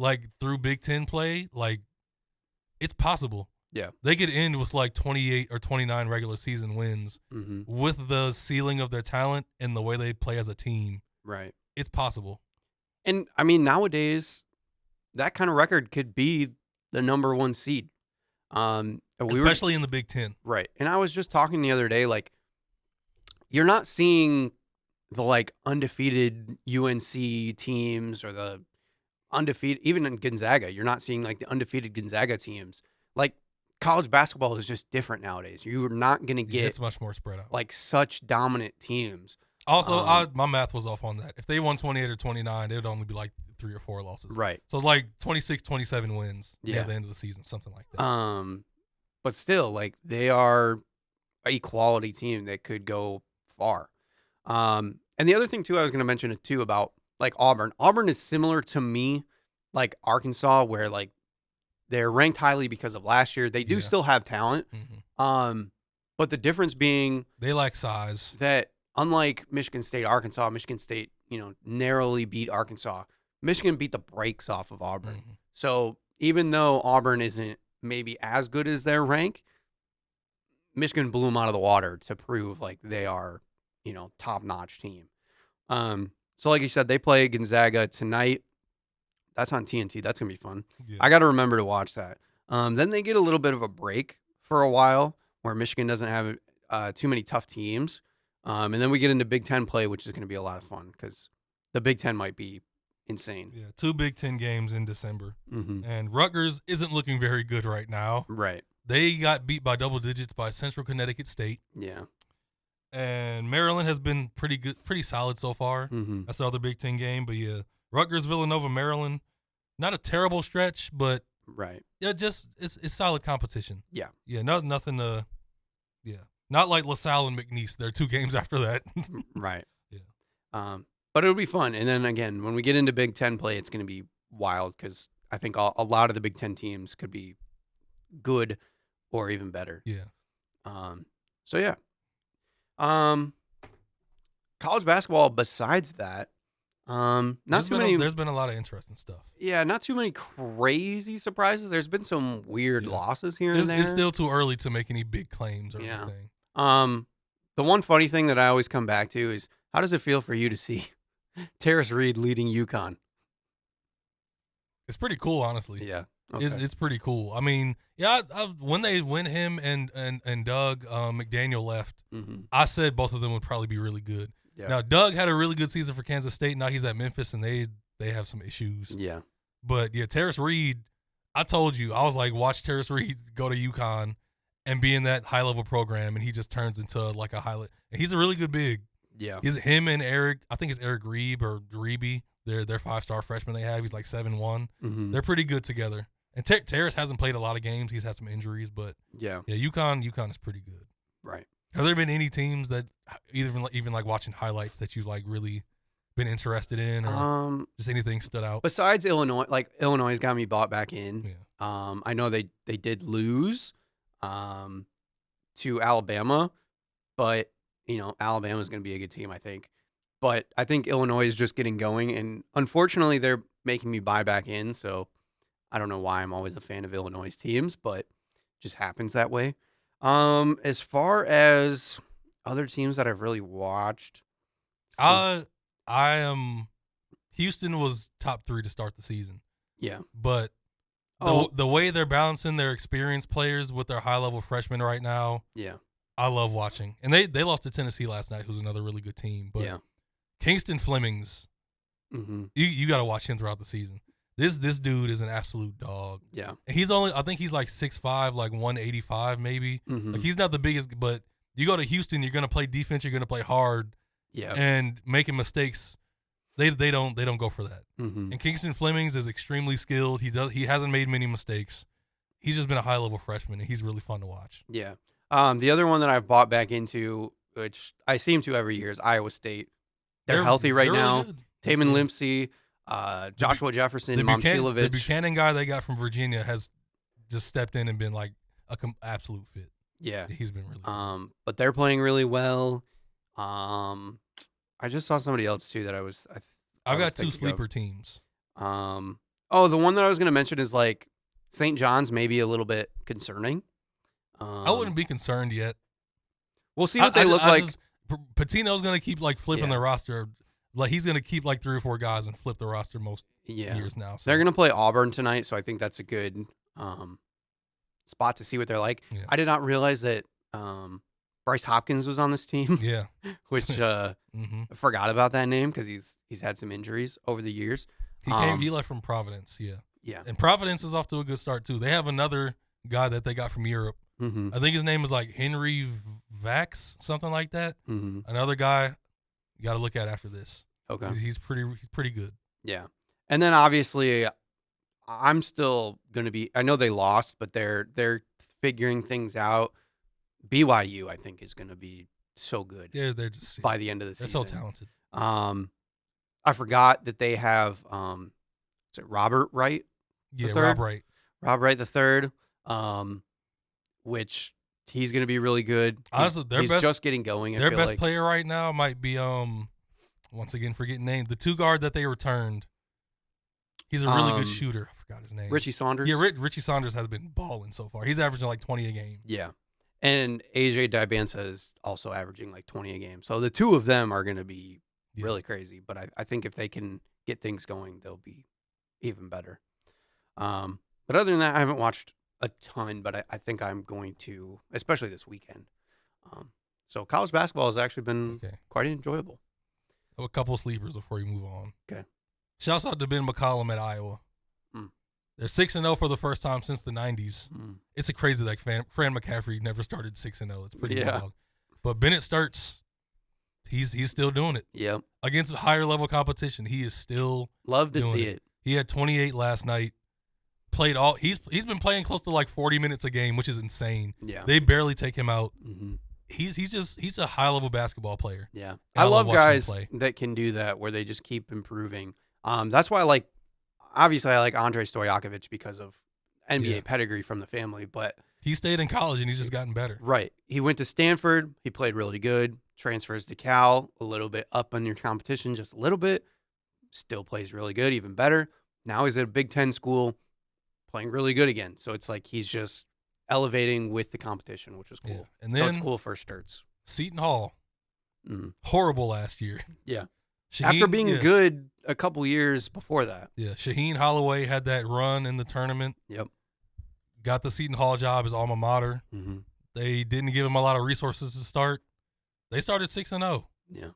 Like, through Big Ten play? Like, it's possible. Yeah, they could end with like 28 or 29 regular season wins with the ceiling of their talent and the way they play as a team. Right. It's possible. And, I mean, nowadays, that kind of record could be the number 1 seed. Especially in the Big Ten. Right. And I was just talking the other day, like, you're not seeing the, like, undefeated UNC teams or the undefeated, even in Gonzaga, you're not seeing, like, the undefeated Gonzaga teams. Like, college basketball is just different nowadays. You're not going to get it's much more spread out. Like, such dominant teams. Also, my math was off on that. If they won 28 or 29, it would only be like 3 or 4 losses. Right. So it's like 26, 27 wins near the end of the season, something like that. But still, like, they are a quality team that could go far. And the other thing too, I was going to mention it too about like Auburn. Auburn is similar to me, like Arkansas, where like they're ranked highly because of last year. They do still have talent. But the difference being they lack size. That unlike Michigan State, Arkansas, Michigan State narrowly beat Arkansas. Michigan beat the brakes off of Auburn. Mhm. So even though Auburn isn't maybe as good as their rank, Michigan blew them out of the water to prove like they are, top-notch team. So like you said, they play Gonzaga tonight. That's on TNT. That's going to be fun. Yeah. I got to remember to watch that. Then they get a little bit of a break for a while where Michigan doesn't have too many tough teams. And then we get into Big Ten play, which is going to be a lot of fun because the Big Ten might be insane. Yeah, 2 Big Ten games in December. Mm-hmm. And Rutgers isn't looking very good right now. Right. They got beat by double digits by Central Connecticut State. Yeah. And Maryland has been pretty good, pretty solid so far. Mm-hmm. That's the other Big Ten game. But yeah, Rutgers, Villanova, Maryland, not a terrible stretch, but Right. yeah, just it's solid competition. Yeah. Yeah, nothing to, yeah, not like LaSalle and McNeese. They're 2 games after that. Right. Yeah. But it'll be fun. And then again, when we get into Big Ten play, it's going to be wild because I think a lot of the Big Ten teams could be good or even better. Yeah. So yeah. College basketball. Besides that, There's been a lot of interesting stuff. Yeah, not too many crazy surprises. There's been some weird losses here and there. It's still too early to make any big claims or Yeah. anything. The one funny thing that I always come back to is how does it feel for you to see Terrace Reed leading UConn? It's pretty cool, honestly. Yeah. Okay. It's pretty cool. I mean, yeah, when him and Doug McDaniel left, Mm-hmm. I said both of them would probably be really good. Yeah. Now, Doug had a really good season for Kansas State. Now he's at Memphis, and they have some issues. Yeah. But, yeah, Terrace Reed, I told you, I was like, watch Terrace Reed go to UConn and be in that high-level program, and he just turns into like a highlight. And he's a really good big. Yeah. He's him and Eric, I think it's Eric Reeb or Reeby. They're 5-star freshmen they have. He's like 7'1". Mm-hmm. They're pretty good together. And Terrace hasn't played a lot of games. He's had some injuries, but Yeah. UConn is pretty good. Right. Have there been any teams that even like watching highlights that you've like really been interested in, or just anything stood out? Besides Illinois, like Illinois got me bought back in. Yeah. I know they did lose to Alabama, but Alabama's going to be a good team, I think. But I think Illinois is just getting going, and unfortunately, they're making me buy back in. So I don't know why I'm always a fan of Illinois teams, but it just happens that way. As far as other teams that I've really watched, Houston was top 3 to start the season. Yeah, But the way they're balancing their experienced players with their high-level freshmen right now, yeah, I love watching. And they lost to Tennessee last night, who's another really good team. But yeah. Kingston Flemings, Mm-hmm. you got to watch him throughout the season. This dude is an absolute dog. Yeah. And I think he's like 6'5", like 185 maybe. Mm-hmm. Like he's not the biggest, but you go to Houston, you're going to play defense, you're going to play hard. Yeah. And making mistakes, they don't go for that. Mm-hmm. And Kingston Flemings is extremely skilled. He hasn't made many mistakes. He's just been a high-level freshman, and he's really fun to watch. Yeah. The other one that I've bought back into, which I seem to every year, is Iowa State. They're healthy right now. Really good. Taman Limpsey, Joshua Jefferson, Momcilovic. The Buchanan guy they got from Virginia has just stepped in and been like an absolute fit. Yeah. He's been really good. But they're playing really well. I just saw somebody else too that I've got 2 sleeper teams. The one that I was going to mention is like St. John's, maybe a little bit concerning. I wouldn't be concerned yet. We'll see what they look like. Patino's going to keep like flipping Yeah. the roster. Like he's going to keep like 3 or 4 guys and flip the roster most years now. So. They're going to play Auburn tonight, so I think that's a good spot to see what they're like. Yeah. I did not realize that Bryce Hopkins was on this team. Yeah. Which Mm-hmm. I forgot about that name because he's had some injuries over the years. He left from Providence, yeah. Yeah. And Providence is off to a good start too. They have another guy that they got from Europe. Mm-hmm. I think his name is like Henry Vax, something like that. Mm-hmm. Another guy you got to look at after this. Okay. He's pretty good. Yeah. And then obviously I'm still going to be, I know they lost, but they're figuring things out. BYU, I think, is going to be so good. They're just by the end of the they're season. so talented. I forgot that they have is it Robert Wright? Yeah, third? Rob Wright. Rob Wright the third, which he's going to be really good. Honestly, he's just getting going. Their I feel best like. player right now might be once again forgetting names. The 2 guard that they returned. He's a really good shooter. I forgot his name. Richie Saunders? Yeah, Richie Saunders has been balling so far. He's averaging like 20 a game. Yeah. And AJ Dibansa is also averaging like 20 a game. So the 2 of them are going to be really crazy. But I think if they can get things going, they'll be even better. But other than that, I haven't watched a ton, but I think I'm going to, especially this weekend. So college basketball has actually been quite enjoyable. I have a couple of sleepers before you move on. Okay. Shouts out to Ben McCollum at Iowa. They're 6-0 for the first time since the 90s. It's a crazy, like, Fran McCaffrey never started 6-0. It's pretty wild. But Bennett Sturts, he's still doing it. Yep. Against higher level competition, he is still Love to doing see it. He had 28 last night. Played all. He's been playing close to like 40 minutes a game, which is insane. Yeah. They barely take him out. He's a high level basketball player. Yeah. I love guys play. that can do that, where they just keep improving. That's why I like Andrei Stojakovic because of NBA pedigree from the family, but he stayed in college and he's just gotten better. Right. He went to Stanford. He played really good. Transfers to Cal, a little bit up on your competition, just a little bit. Still plays really good, even better. Now he's at a Big Ten school, playing really good again. So it's like he's just elevating with the competition, which is cool. Yeah. And then it's cool for Sturts. Seton Hall, horrible last year. Yeah. Shaheen, After being good a couple years before that. Yeah. Shaheen Holloway had that run in the tournament. Yep. Got the Seton Hall job, his alma mater. They didn't give him a lot of resources to start. They started 6-0. Yeah.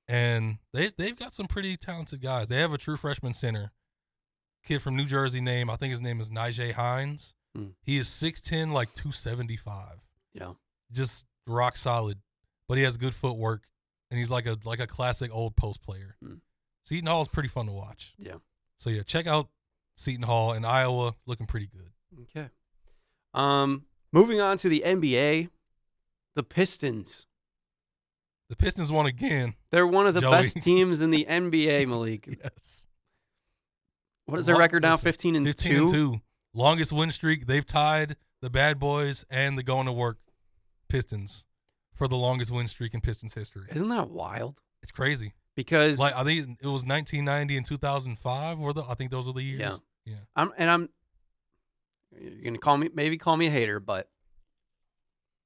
And they've got some pretty talented guys. They have a true freshman center, kid from New Jersey I think his name is Najee Hines. He is 6'10", like 275. Yeah. Just rock solid. But he has good footwork, and he's like a classic old post player. Seton Hall is pretty fun to watch. Yeah. So, yeah, check out Seton Hall in Iowa, looking pretty good. Okay. Moving on to the NBA, the Pistons. The Pistons won again. They're one of the Joey. best teams in the NBA, Malik. Yes. What is their record now? 15-2? 15-2. Longest win streak. They've tied the Bad Boys and the Going to Work Pistons for the longest win streak in Pistons history. Isn't that wild? It's crazy. Because I think it was 1990 and 2005. I think those were the years. Yeah. You're gonna maybe call me a hater, but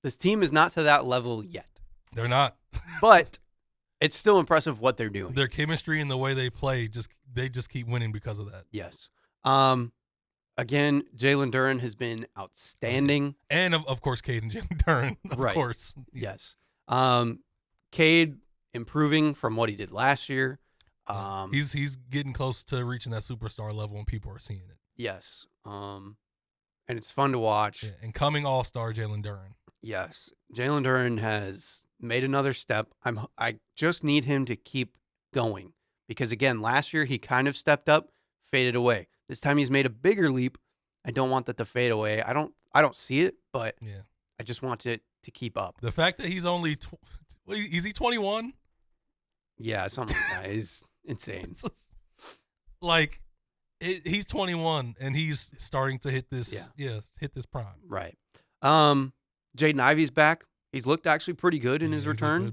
this team is not to that level yet. They're not. But it's still impressive what they're doing. Their chemistry and the way they play, they just keep winning because of that. Yes. Again, Jalen Duren has been outstanding. And, of course, Cade and Jalen Duren, of course. Yes. Cade improving from what he did last year. He's getting close to reaching that superstar level, and people are seeing it. Yes. And it's fun to watch. Yeah, and coming all-star Jalen Duren. Yes. Jalen Duren has made another step. I just need him to keep going because, again, last year he kind of stepped up, faded away. This time he's made a bigger leap. I don't want that to fade away. I don't see it, but I just want it to keep up. The fact that he's only is he 21? Yeah, something like that is insane. He's 21 and he's starting to hit this hit this prime. Right. Jaden Ivey's back. He's looked actually pretty good in his return.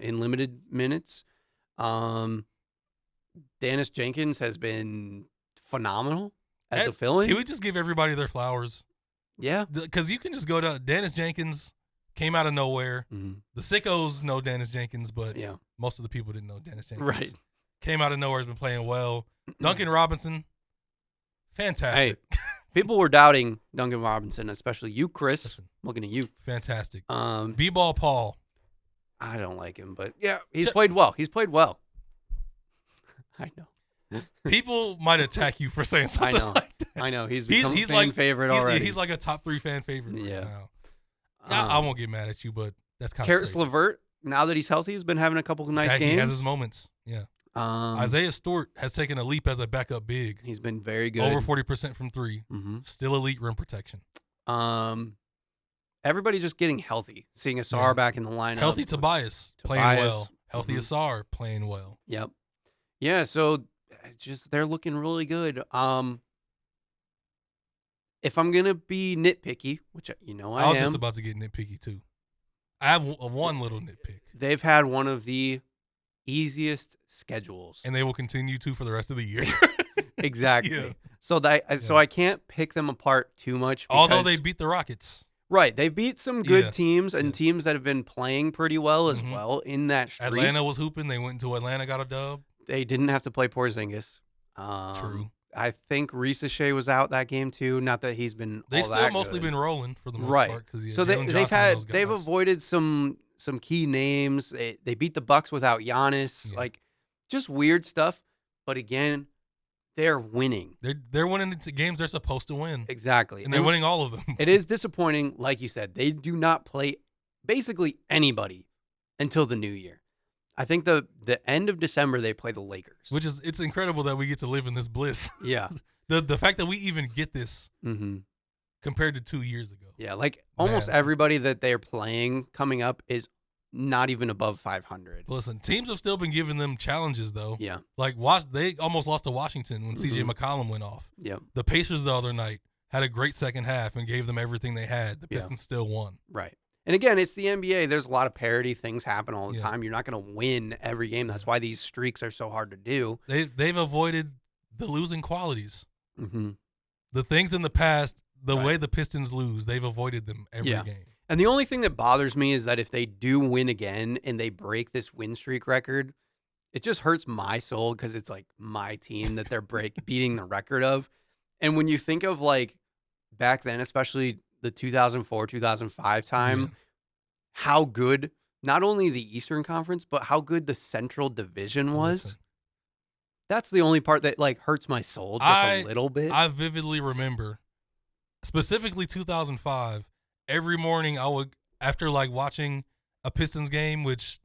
In limited minutes. Dennis Jenkins has been phenomenal as a fill-in. Can we just give everybody their flowers? Yeah. Because you can just go to Dennis Jenkins, came out of nowhere. The sickos know Dennis Jenkins, but most of the people didn't know Dennis Jenkins. Right. Came out of nowhere, has been playing well. Duncan Robinson, fantastic. Hey, people were doubting Duncan Robinson, especially you, Chris. Listen, looking at you. Fantastic. B-Ball Paul. I don't like him, but yeah, he's played well. I know. People might attack you for saying something like that. I know. He's become a fan favorite already. He's like a top 3 fan favorite right now. I won't get mad at you, but that's kind of crazy. Karis LeVert, now that he's healthy, has been having a couple of nice games. He has his moments. Yeah. Isaiah Stewart has taken a leap as a backup big. He's been very good. Over 40% from 3. Still elite rim protection. Everybody's just getting healthy. Seeing Asar back in the lineup. Healthy Tobias playing well. Healthy Asar playing well. Yep. Yeah, so just they're looking really good. If I'm going to be nitpicky, which I am. I was just about to get nitpicky too. I have one little nitpick. They've had one of the easiest schedules. And they will continue to for the rest of the year. Exactly. Yeah. So I can't pick them apart too much. Although they beat the Rockets. Right. They beat some good Yeah. teams and teams that have been playing pretty well as well in that streak. Atlanta was hooping. They went into Atlanta, got a dub. They didn't have to play Porzingis. True. I think Ricochet was out that game too. Not that he's been. They've all still that mostly good. been rolling for the most Right. part. So they've avoided some key names. They beat the Bucks without Giannis. Yeah. Like just weird stuff. But again, they're winning. They're winning into games they're supposed to win. Exactly. And they're winning all of them. It is disappointing, like you said. They do not play basically anybody until the new year. I think the end of December they play the Lakers. Which is, it's incredible that we get to live in this bliss. Yeah. The fact that we even get this compared to 2 years ago. Yeah, like almost everybody that they're playing coming up is not even above 500. Listen, teams have still been giving them challenges, though. Yeah. Like, they almost lost to Washington when C.J. McCollum went off. Yeah. The Pacers the other night had a great second half and gave them everything they had. The Pistons still won. Right. And again, it's the NBA. There's a lot of parity. Things happen all the time. You're not going to win every game. That's why these streaks are so hard to do. They've avoided the losing qualities. Mm-hmm. The things in the past, the way the Pistons lose, they've avoided them every game. And the only thing that bothers me is that if they do win again and they break this win streak record, it just hurts my soul because it's like my team that they're beating the record of. And when you think of like back then, especially the 2004, 2005 time, how good not only the Eastern Conference, but how good the Central Division was. Listen. That's the only part that like hurts my soul just a little bit. I vividly remember, specifically 2005, every morning I would, after like watching a Pistons game, which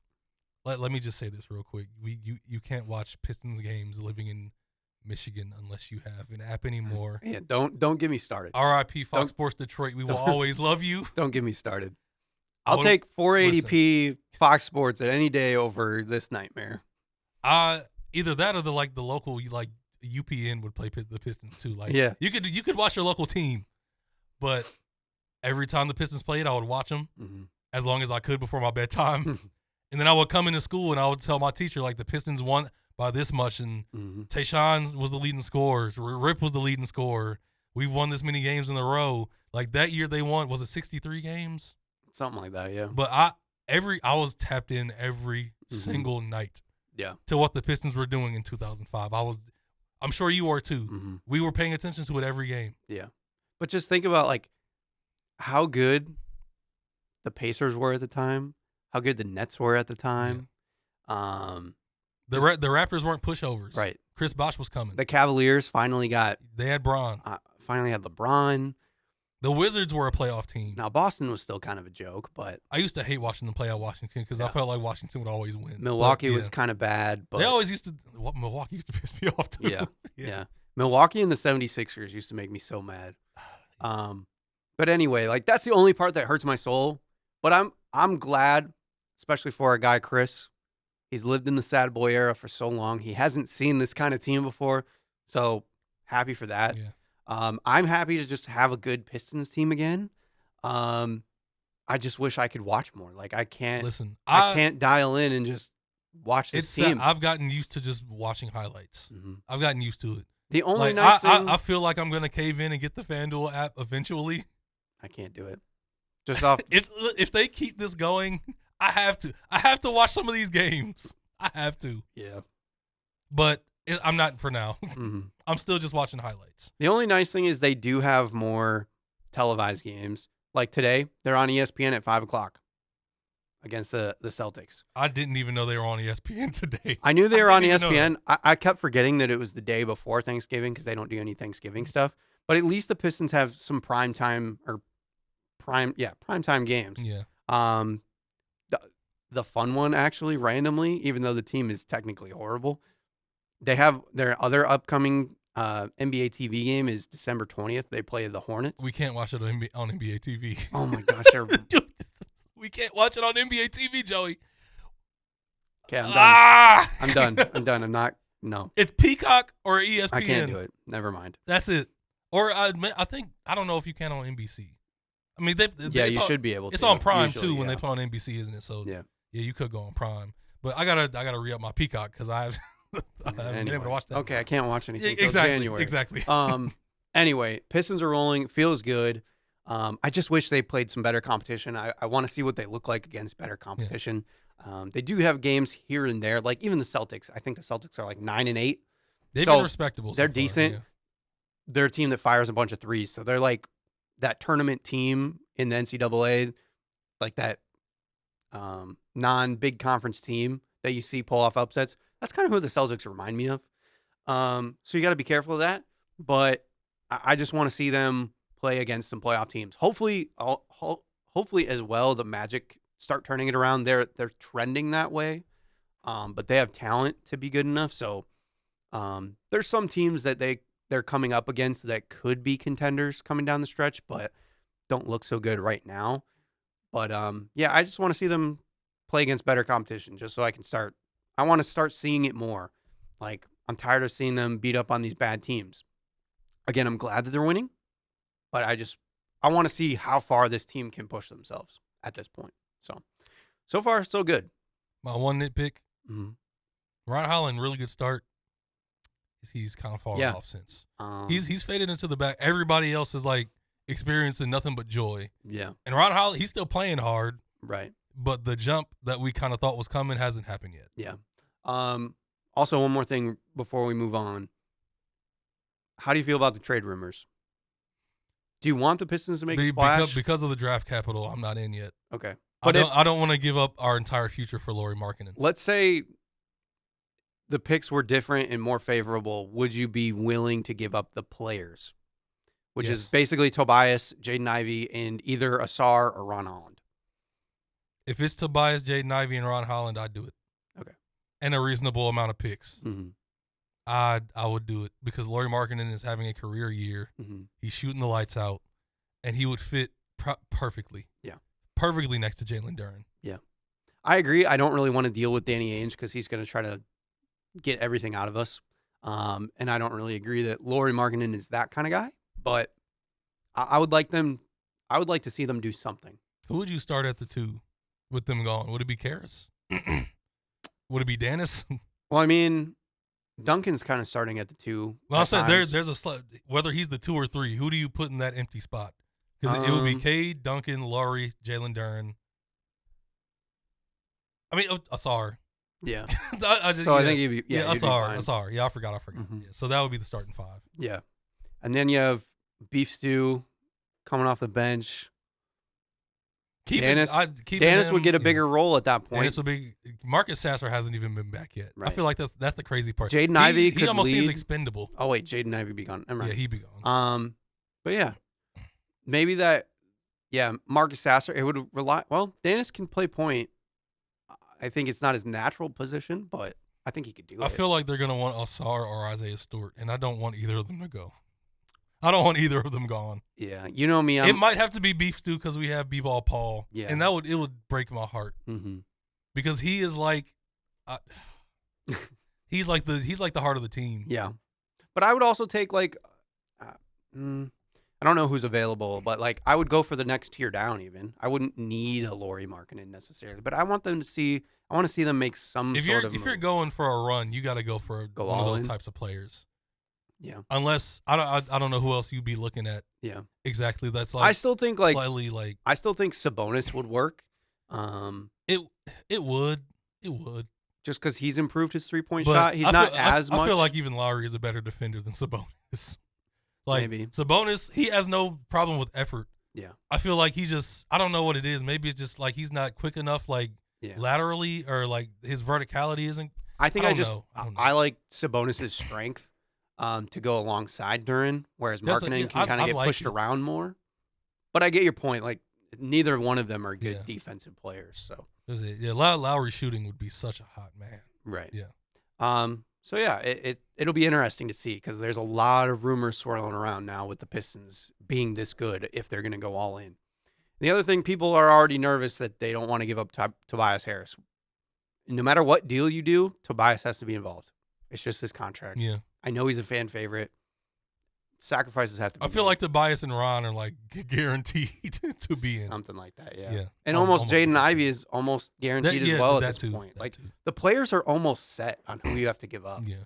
let me just say this real quick. You can't watch Pistons games living in Michigan unless you have an app anymore. Yeah, don't get me started. RIP Fox Sports Detroit. We will always love you. Don't get me started. I'll take 480p Fox Sports at any day over this nightmare. Either that or the local UPN would play the Pistons too. Like you could watch your local team, but every time the Pistons played, I would watch them as long as I could before my bedtime, and then I would come into school and I would tell my teacher like the Pistons won by this much, and Tayshaun was the leading scorer. Rip was the leading scorer. We've won this many games in a row. Like that year they won, was it 63 games? Something like that, yeah. But I was tapped in every single night. Yeah. To what the Pistons were doing in 2005. I'm sure you were too. We were paying attention to it every game. Yeah. But just think about like how good the Pacers were at the time, how good the Nets were at the time. Yeah. The Raptors weren't pushovers. Right. Chris Bosh was coming. The Cavaliers finally They had Braun. Finally had LeBron. The Wizards were a playoff team. Now, Boston was still kind of a joke, but I used to hate watching them play at Washington because I felt like Washington would always win. Milwaukee was kind of bad. But Milwaukee used to piss me off too. Yeah. Milwaukee and the 76ers used to make me so mad. But anyway, like that's the only part that hurts my soul. But I'm glad, especially for our guy Chris. He's lived in the sad boy era for so long. He hasn't seen this kind of team before. So happy for that. Yeah. I'm happy to just have a good Pistons team again. I just wish I could watch more. Like I can't I can't dial in and just watch this team. I've gotten used to just watching highlights. I've gotten used to it. The only nice thing I feel like I'm gonna cave in and get the FanDuel app eventually. I can't do it. Just off if they keep this going, I have to watch some of these games. I have to. Yeah. But I'm not for now. I'm still just watching highlights. The only nice thing is they do have more televised games. Like today, they're on ESPN at 5:00 against the Celtics. I didn't even know they were on ESPN today. I knew they were on ESPN. I kept forgetting that it was the day before Thanksgiving because they don't do any Thanksgiving stuff. But at least the Pistons have some prime time games. Yeah. The fun one actually, randomly, even though the team is technically horrible, they have their other upcoming NBA TV game is December 20th. They play the Hornets. We can't watch it on NBA TV. Oh my gosh, Dude, we can't watch it on NBA TV, Joey. Okay, I'm done. I'm done. I'm not. No. It's Peacock or ESPN. I can't do it. Never mind. That's it. Or I don't know if you can on NBC. I mean, you should be able to. It's on Prime usually, too when they play on NBC, isn't it? So yeah, you could go on Prime. But I gotta re-up my Peacock because I haven't been able to watch that. Okay, I can't watch anything till Exactly. January. Exactly. Anyway, Pistons are rolling. Feels good. I just wish they played some better competition. I want to see what they look like against better competition. They do have games here and there, like even the Celtics. I think the Celtics are like 9-8. They've So been respectable. they're so far, decent. yeah. They're a team that fires a bunch of threes, so they're like that tournament team in the NCAA, like that non-big conference team that you see pull off upsets. That's kind of who the Celtics remind me of. So you got to be careful of that. But I just want to see them play against some playoff teams. Hopefully as well, the Magic start turning it around. They're trending that way, but they have talent to be good enough. So there's some teams that they're coming up against that could be contenders coming down the stretch, but don't look so good right now. But yeah, I just want to see them play against better competition, just so I want to start seeing it more. Like, I'm tired of seeing them beat up on these bad teams. Again, I'm glad that they're winning, but I want to see how far this team can push themselves at this point. So far, so good. My one nitpick, Mm-hmm. Ron Holland, really good start. He's kind of fallen off since. He's faded into the back. Everybody else is like experiencing nothing but joy. Yeah. And Ron Holland, he's still playing hard. Right. But the jump that we kind of thought was coming hasn't happened yet. Yeah. Also, one more thing before we move on. How do you feel about the trade rumors? Do you want the Pistons to make a splash? Because of the draft capital, I'm not in yet. Okay. But I don't want to give up our entire future for Lauri Markkanen. Let's say the picks were different and more favorable. Would you be willing to give up the players? Which is basically Tobias, Jaden Ivey, and either Asar or Ron Holland. If it's Tobias, Jaden Ivey, and Ron Holland, I'd do it. Okay. And a reasonable amount of picks. Mm-hmm. I would do it because Lauri Markkanen is having a career year. Mm-hmm. He's shooting the lights out, and he would fit perfectly. Yeah. Perfectly next to Jalen Duren. Yeah. I agree. I don't really want to deal with Danny Ainge because he's going to try to get everything out of us. And I don't really agree that Lauri Markkanen is that kind of guy. But I would like to see them do something. Who would you start at the 2 with them gone? Would it be Karras? Would it be Dennis? Well, I mean, Duncan's kind of starting at the 2. Well, I'm saying there's a whether he's the 2 or 3, who do you put in that empty spot? Because it would be Cade, Duncan, Lauri, Jalen Duren. I mean, Asar. Yeah. I think he'd be Asar. Yeah, I forgot. Mm-hmm. Yeah, so that would be the starting 5. Yeah. And then you have Beef Stew coming off the bench. Dennis would get a bigger role at that point. Dennis would be. Marcus Sasser hasn't even been back yet. Right. I feel like that's the crazy part. Jaden Ivey could he almost lead. seems expendable. Oh wait, Jaden Ivey be gone. Yeah, he'd be gone. But yeah, maybe that. Yeah, Marcus Sasser. It would rely. Well, Dennis can play point. I think it's not his natural position, but I think he could do it. I feel like they're gonna want Asar or Isaiah Stewart, and I don't want either of them to go. I don't want either of them gone. Yeah, you know me. It might have to be Beef Stew because we have B-Ball Paul. Yeah, and it would break my heart because he is like, he's like the heart of the team. Yeah, but I would also take like, I don't know who's available, but like I would go for the next tier down. Even I wouldn't need a Lauri Markkanen necessarily, but I want them to see. I want to see them make some if sort of. If you're going for a run, you got to go for one of those types of players. Yeah. Unless I don't know who else you'd be looking at. Yeah. Exactly. That's like I still think like slightly like I still think Sabonis would work. It would. Just because he's improved his 3-point shot, he's not as much. I feel like even Lowry is a better defender than Sabonis. Like maybe. Sabonis, he has no problem with effort. Yeah. I feel like I don't know what it is. Maybe it's just like he's not quick enough, like laterally, or like his verticality isn't. I like Sabonis' strength. To go alongside Duren, whereas Markkanen can kind of get pushed around more. But I get your point. Like, neither one of them are good defensive players. So Lowry shooting would be such a hot man. Right. Yeah. So yeah, it'll be interesting to see because there's a lot of rumors swirling around now with the Pistons being this good if they're going to go all in. The other thing, people are already nervous that they don't want to give up Tobias Harris. No matter what deal you do, Tobias has to be involved. It's just his contract. Yeah. I know he's a fan favorite. sacrifices have to be I feel made. like Tobias and Ron are like guaranteed to be in. Something like that, yeah. Yeah. And almost Jaden guaranteed. Ivey is almost guaranteed as well at this too, point. that Like too. the players are almost set on who you have to give up. Yeah.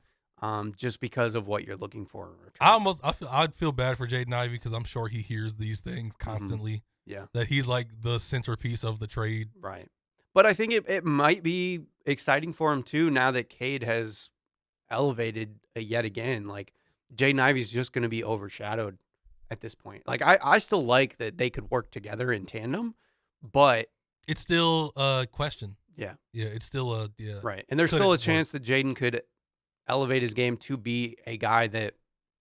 Just because of what you're looking for in return. I'd feel bad for Jaden Ivey because I'm sure he hears these things constantly. Yeah. That he's like the centerpiece of the trade. Right. But I think it might be exciting for him too now that Cade has elevated yet again. Like Jaden Ivey's just going to be overshadowed at this point. Like I still like that they could work together in tandem, but It's still a question. yeah. Yeah, it's still a Right. And there's Could still a it chance that Jaden could elevate his game to be a guy that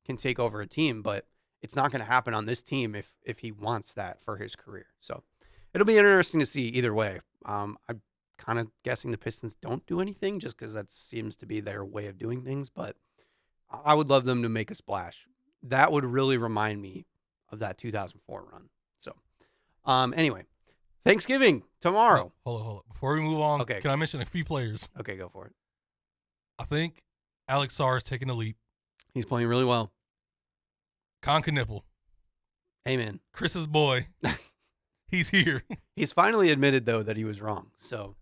can take over a team, but it's not going to happen on this team if he wants that for his career. So it'll be interesting to see either way. I'm kind of guessing the Pistons don't do anything just because that seems to be their way of doing things, but I would love them to make a splash. That would really remind me of that 2004 run. So anyway, Thanksgiving tomorrow. Hold on. Before we move on, Okay. can I mention a few players? Okay, go for it. I think Alex Sarr is taking a leap. He's playing really well. Con Knipple, Amen. Chris's boy. He's here. He's finally admitted, though, that he was wrong. So,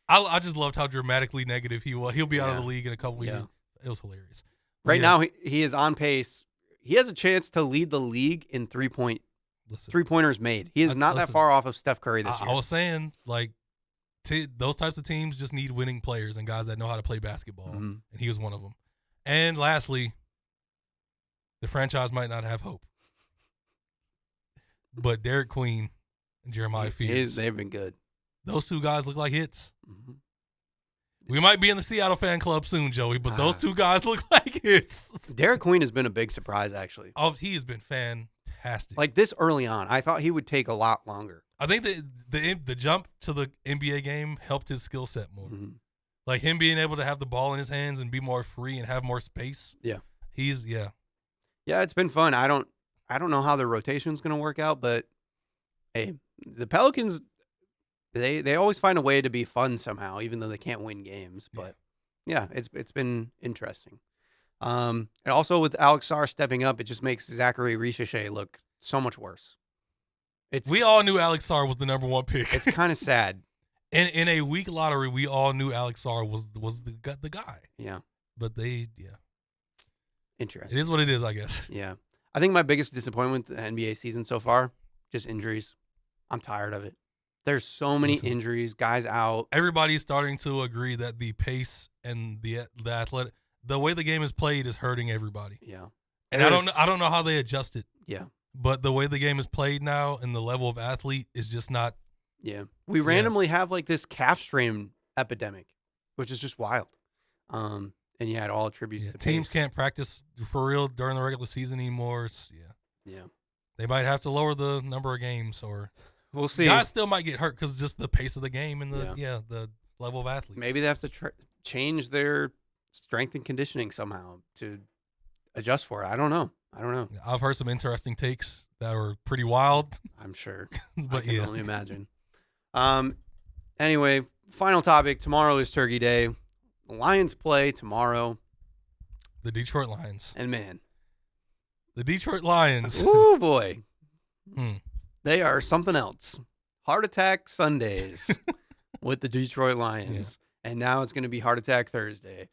I just loved how dramatically negative he was. He'll be out of Yeah. the league in a couple Yeah. years. It was hilarious. But right yeah, now, he is on pace. He has a chance to lead the league in listen, three-pointers made. He is not that listen, far off of Steph Curry this year. I was saying, like, those types of teams just need winning players and guys that know how to play basketball. Mhm. And he was one of them. And lastly, the franchise might not have hope. But Derek Queen and Jeremiah Fears, They've been good. those two guys look like hits. Mhm. We might be in the Seattle fan club soon, Joey, but those Ah. two guys look like hits. Derek Queen has been a big surprise, actually. Oh, he has been fantastic. Like this early on, I thought he would take a lot longer. I think the jump to the NBA game helped his skill set more. Mhm. Like him being able to have the ball in his hands and be more free and have more space. Yeah. Yeah. Yeah, it's been fun. I don't know how the rotation's going to work out, but hey, the Pelicans, they always find a way to be fun somehow, even though they can't win games. But yeah, it's been interesting. And also with Alex Sarr stepping up, it just makes Zachary Richeche look so much worse. We all knew Alex Sarr was the number one pick. It's kind of sad. In a weak lottery, we all knew Alex Sarr was the guy. Yeah, But interesting. it is what it is, I guess. Yeah, I think my biggest disappointment with the NBA season so far, just injuries. I'm tired of it. There's so many Listen. injuries, guys out. Everybody's starting to agree that the pace and the way the game is played is hurting everybody. Yeah, And I don't know how they adjust it. Yeah. But the way the game is played now and the level of athlete is just not. Yeah. We randomly have like this calf strain epidemic, which is just wild. And yeah, it all attributes to Teams pace. can't practice for real during the regular season anymore. Yeah. They might have to lower the number of games, or We'll see. guys still might get hurt because just the pace of the game and the level of athletes. Maybe they have to change their strength and conditioning somehow to adjust for it. I don't know. I've heard some interesting takes that were pretty wild, I'm sure. but I can yeah. only imagine. Anyway, final topic. Tomorrow is Turkey Day. The Lions play tomorrow. The Detroit Lions. And man, The Detroit Lions. woo boy, Hmm. they are something else. Heart attack Sundays with the Detroit Lions. And now it's going to be Heart Attack Thursday.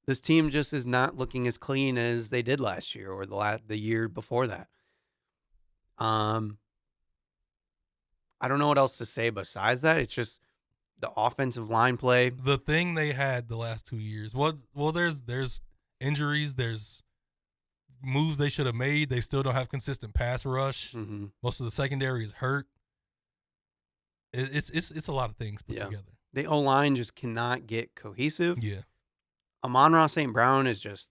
This team just is not looking as clean as they did last year or the year before that. I don't know what else to say besides that. It's just the offensive line play. The thing they had the last 2 years. Well, there's injuries. There's moves they should have made. They still don't have consistent pass rush. Mm-hmm. Most of the secondary is hurt. It's a lot of things put together. The O-line just cannot get cohesive. Yeah, Amon-Ra St. Brown is just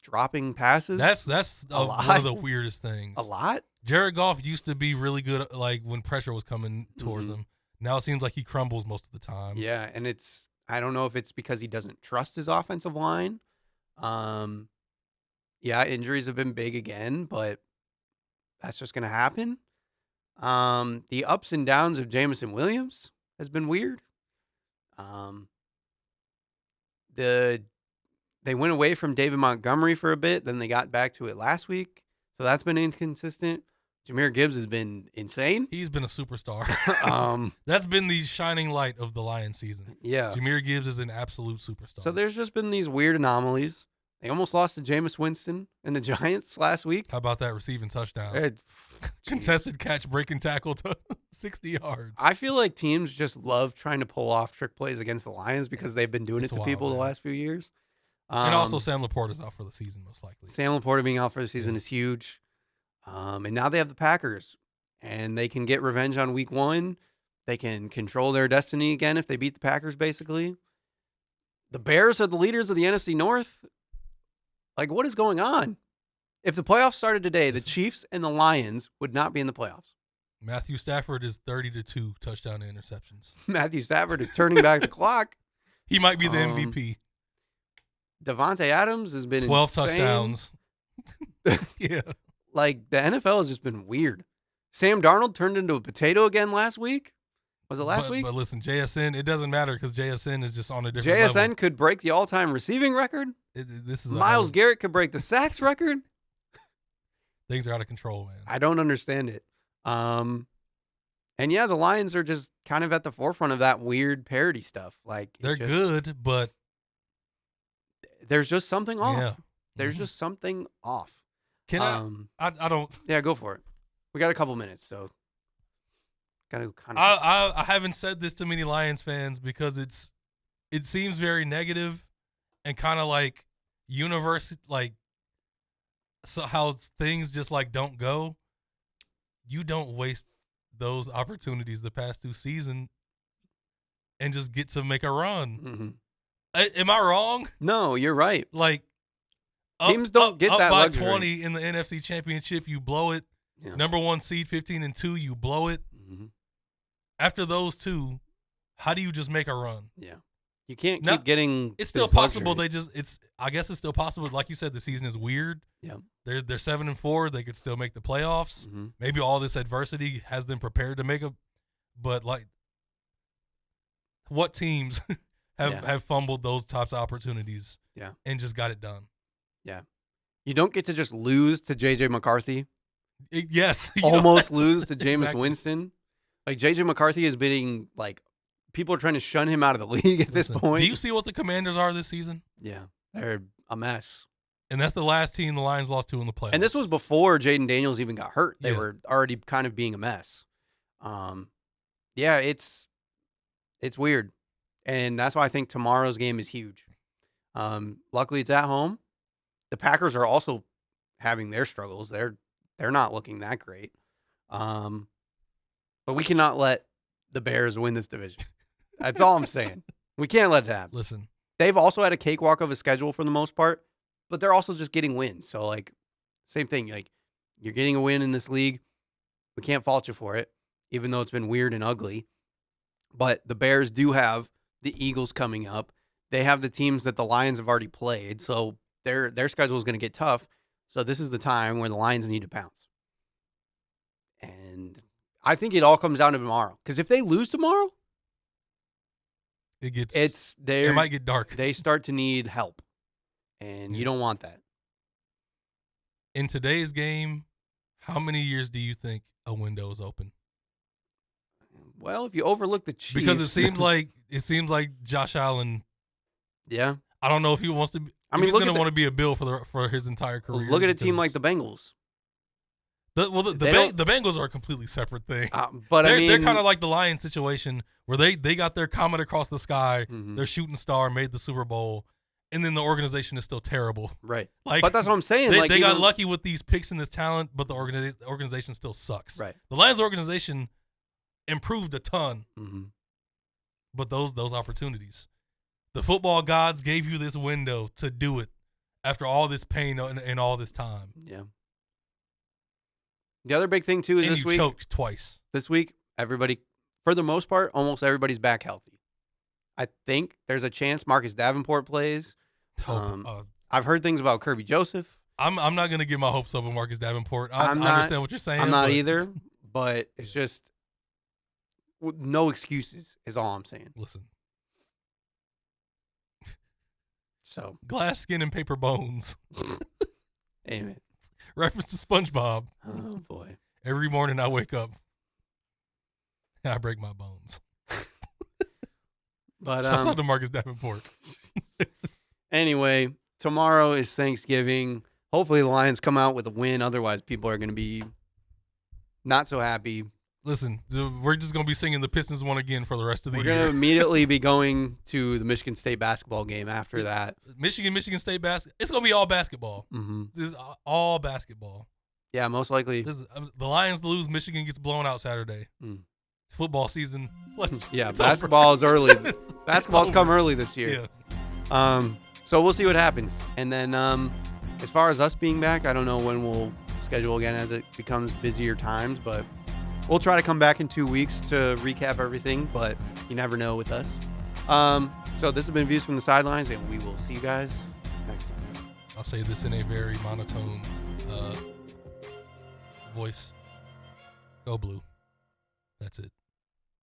dropping passes. that's A one lot. of the weirdest things. a lot. Jared Goff used to be really good, like when pressure was coming towards him. Now it seems like he crumbles most of the time. Yeah, and I don't know if it's because he doesn't trust his offensive line. Yeah, injuries have been big again, but that's just going to happen. The ups and downs of Jamison Williams has been weird. The They went away from David Montgomery for a bit. Then they got back to it last week. So that's been inconsistent. Jahmyr Gibbs has been insane. He's been a superstar. That's been the shining light of the Lions season. Yeah. Jahmyr Gibbs is an absolute superstar. So there's just been these weird anomalies. They almost lost to Jameis Winston and the Giants last week. How about that receiving touchdown? Contested catch, breaking tackle to 60 yards. I feel like teams just love trying to pull off trick plays against the Lions because they've been doing it to people the last few years. And also Sam Laporta is out for the season, most likely. Sam Laporta being out for the season is huge. And now they have the Packers, and they can get revenge on week 1. They can control their destiny again if they beat the Packers, basically. The Bears are the leaders of the NFC North. Like, what is going on? If the playoffs started today, the Chiefs and the Lions would not be in the playoffs. Matthew Stafford is 30-2 touchdown to interceptions. Matthew Stafford is turning back the clock. He might be the MVP. Devontae Adams has been 12 insane. touchdowns. Yeah. Like, the NFL has just been weird. Sam Darnold turned into a potato again last week. Was it last week? But listen, JSN, it doesn't matter because JSN is just on a different level. JSN could break the all-time receiving record. This is Myles Garrett could break the sacks record. Things are out of control, man. I don't understand it. And yeah, the Lions are just kind of at the forefront of that weird parody stuff. Like, they're good, but there's just something off. Yeah. There's just something off. Can I don't. Yeah, go for it. We got a couple minutes, so got to kind of. I haven't said this to many Lions fans because it seems very negative and kind of like universe, like so how things just like don't go. You don't waste those opportunities the past 2 seasons and just get to make a run. Mm-hmm. Am I wrong? No, you're right. Like teams don't get that by luxury. 20 in the NFC Championship, you blow it. Yeah. Number 1 seed, 15-2, you blow it. Mm-hmm. After those 2, how do you just make a run? Yeah, you can't keep getting. It's still possible. Luxury. I guess it's still possible. Like you said, the season is weird. Yeah, they're 7-4. They could still make the playoffs. Mm-hmm. Maybe all this adversity has them prepared to make a. But like, what teams have fumbled those types of opportunities? Yeah, and just got it done. Yeah, you don't get to just lose to J.J. McCarthy. Yes, almost lose to Jameis exactly. Winston. Like, J.J. McCarthy is being like, people are trying to shun him out of the league at this point. Do you see what the Commanders are this season? Yeah, they're a mess. And that's the last team the Lions lost to in the playoffs. And this was before Jaden Daniels even got hurt. They were already kind of being a mess. Yeah, it's weird. And that's why I think tomorrow's game is huge. Luckily, it's at home. The Packers are also having their struggles. They're not looking that great. But we cannot let the Bears win this division. That's all I'm saying. We can't let it happen. Listen, they've also had a cakewalk of a schedule for the most part, but they're also just getting wins. So, like, same thing. Like, you're getting a win in this league. We can't fault you for it, even though it's been weird and ugly. But the Bears do have the Eagles coming up. They have the teams that the Lions have already played, so their schedule is going to get tough. So this is the time where the Lions need to pounce. And I think it all comes down to tomorrow. Because if they lose tomorrow, it might get dark. They start to need help. And you don't want that. In today's game, how many years do you think a window is open? Well, if you overlook the Chiefs. Because it seems like Josh Allen. Yeah. I don't know if he wants to be. He's going to want to be a Bill for his entire career. Look at a team like the Bengals. The Bengals are a completely separate thing. But they're kind of like the Lions situation where they got their comet across the sky, their shooting star made the Super Bowl, and then the organization is still terrible. Right. Like, but that's what I'm saying. They got lucky with these picks and this talent, but the organization still sucks. Right. The Lions organization improved a ton, but those opportunities. The football gods gave you this window to do it after all this pain and all this time. Yeah. The other big thing, too, is and this week. You choked twice. This week, everybody, for the most part, almost everybody's back healthy. I think there's a chance Marcus Davenport plays. I've heard things about Kirby Joseph. I'm not going to get my hopes up on Marcus Davenport. I understand what you're saying. I'm not either, but it's just no excuses is all I'm saying. Listen. So glass skin and paper bones. amen. Reference to SpongeBob. Oh boy. Every morning I wake up and I break my bones. But Shouts out to Marcus Davenport. anyway, tomorrow is Thanksgiving. Hopefully the Lions come out with a win. Otherwise, people are going to be not so happy. Listen, we're just going to be singing the Pistons one again for the rest of the We're year. going to immediately be going to the Michigan State basketball game after that. Michigan State basketball. It's going to be all basketball. Mm-hmm. This is all basketball. Yeah, most likely. The Lions lose. Michigan gets blown out Saturday. Football season. Yeah, it's basketball is early. Basketball's over. come early this year. Yeah. So we'll see what happens. And then as far as us being back, I don't know when we'll schedule again as it becomes busier times, but we'll try to come back in 2 weeks to recap everything, but you never know with us. So this has been Views from the Sidelines, and we will see you guys next time. I'll say this in a very monotone voice. Go Blue. That's it.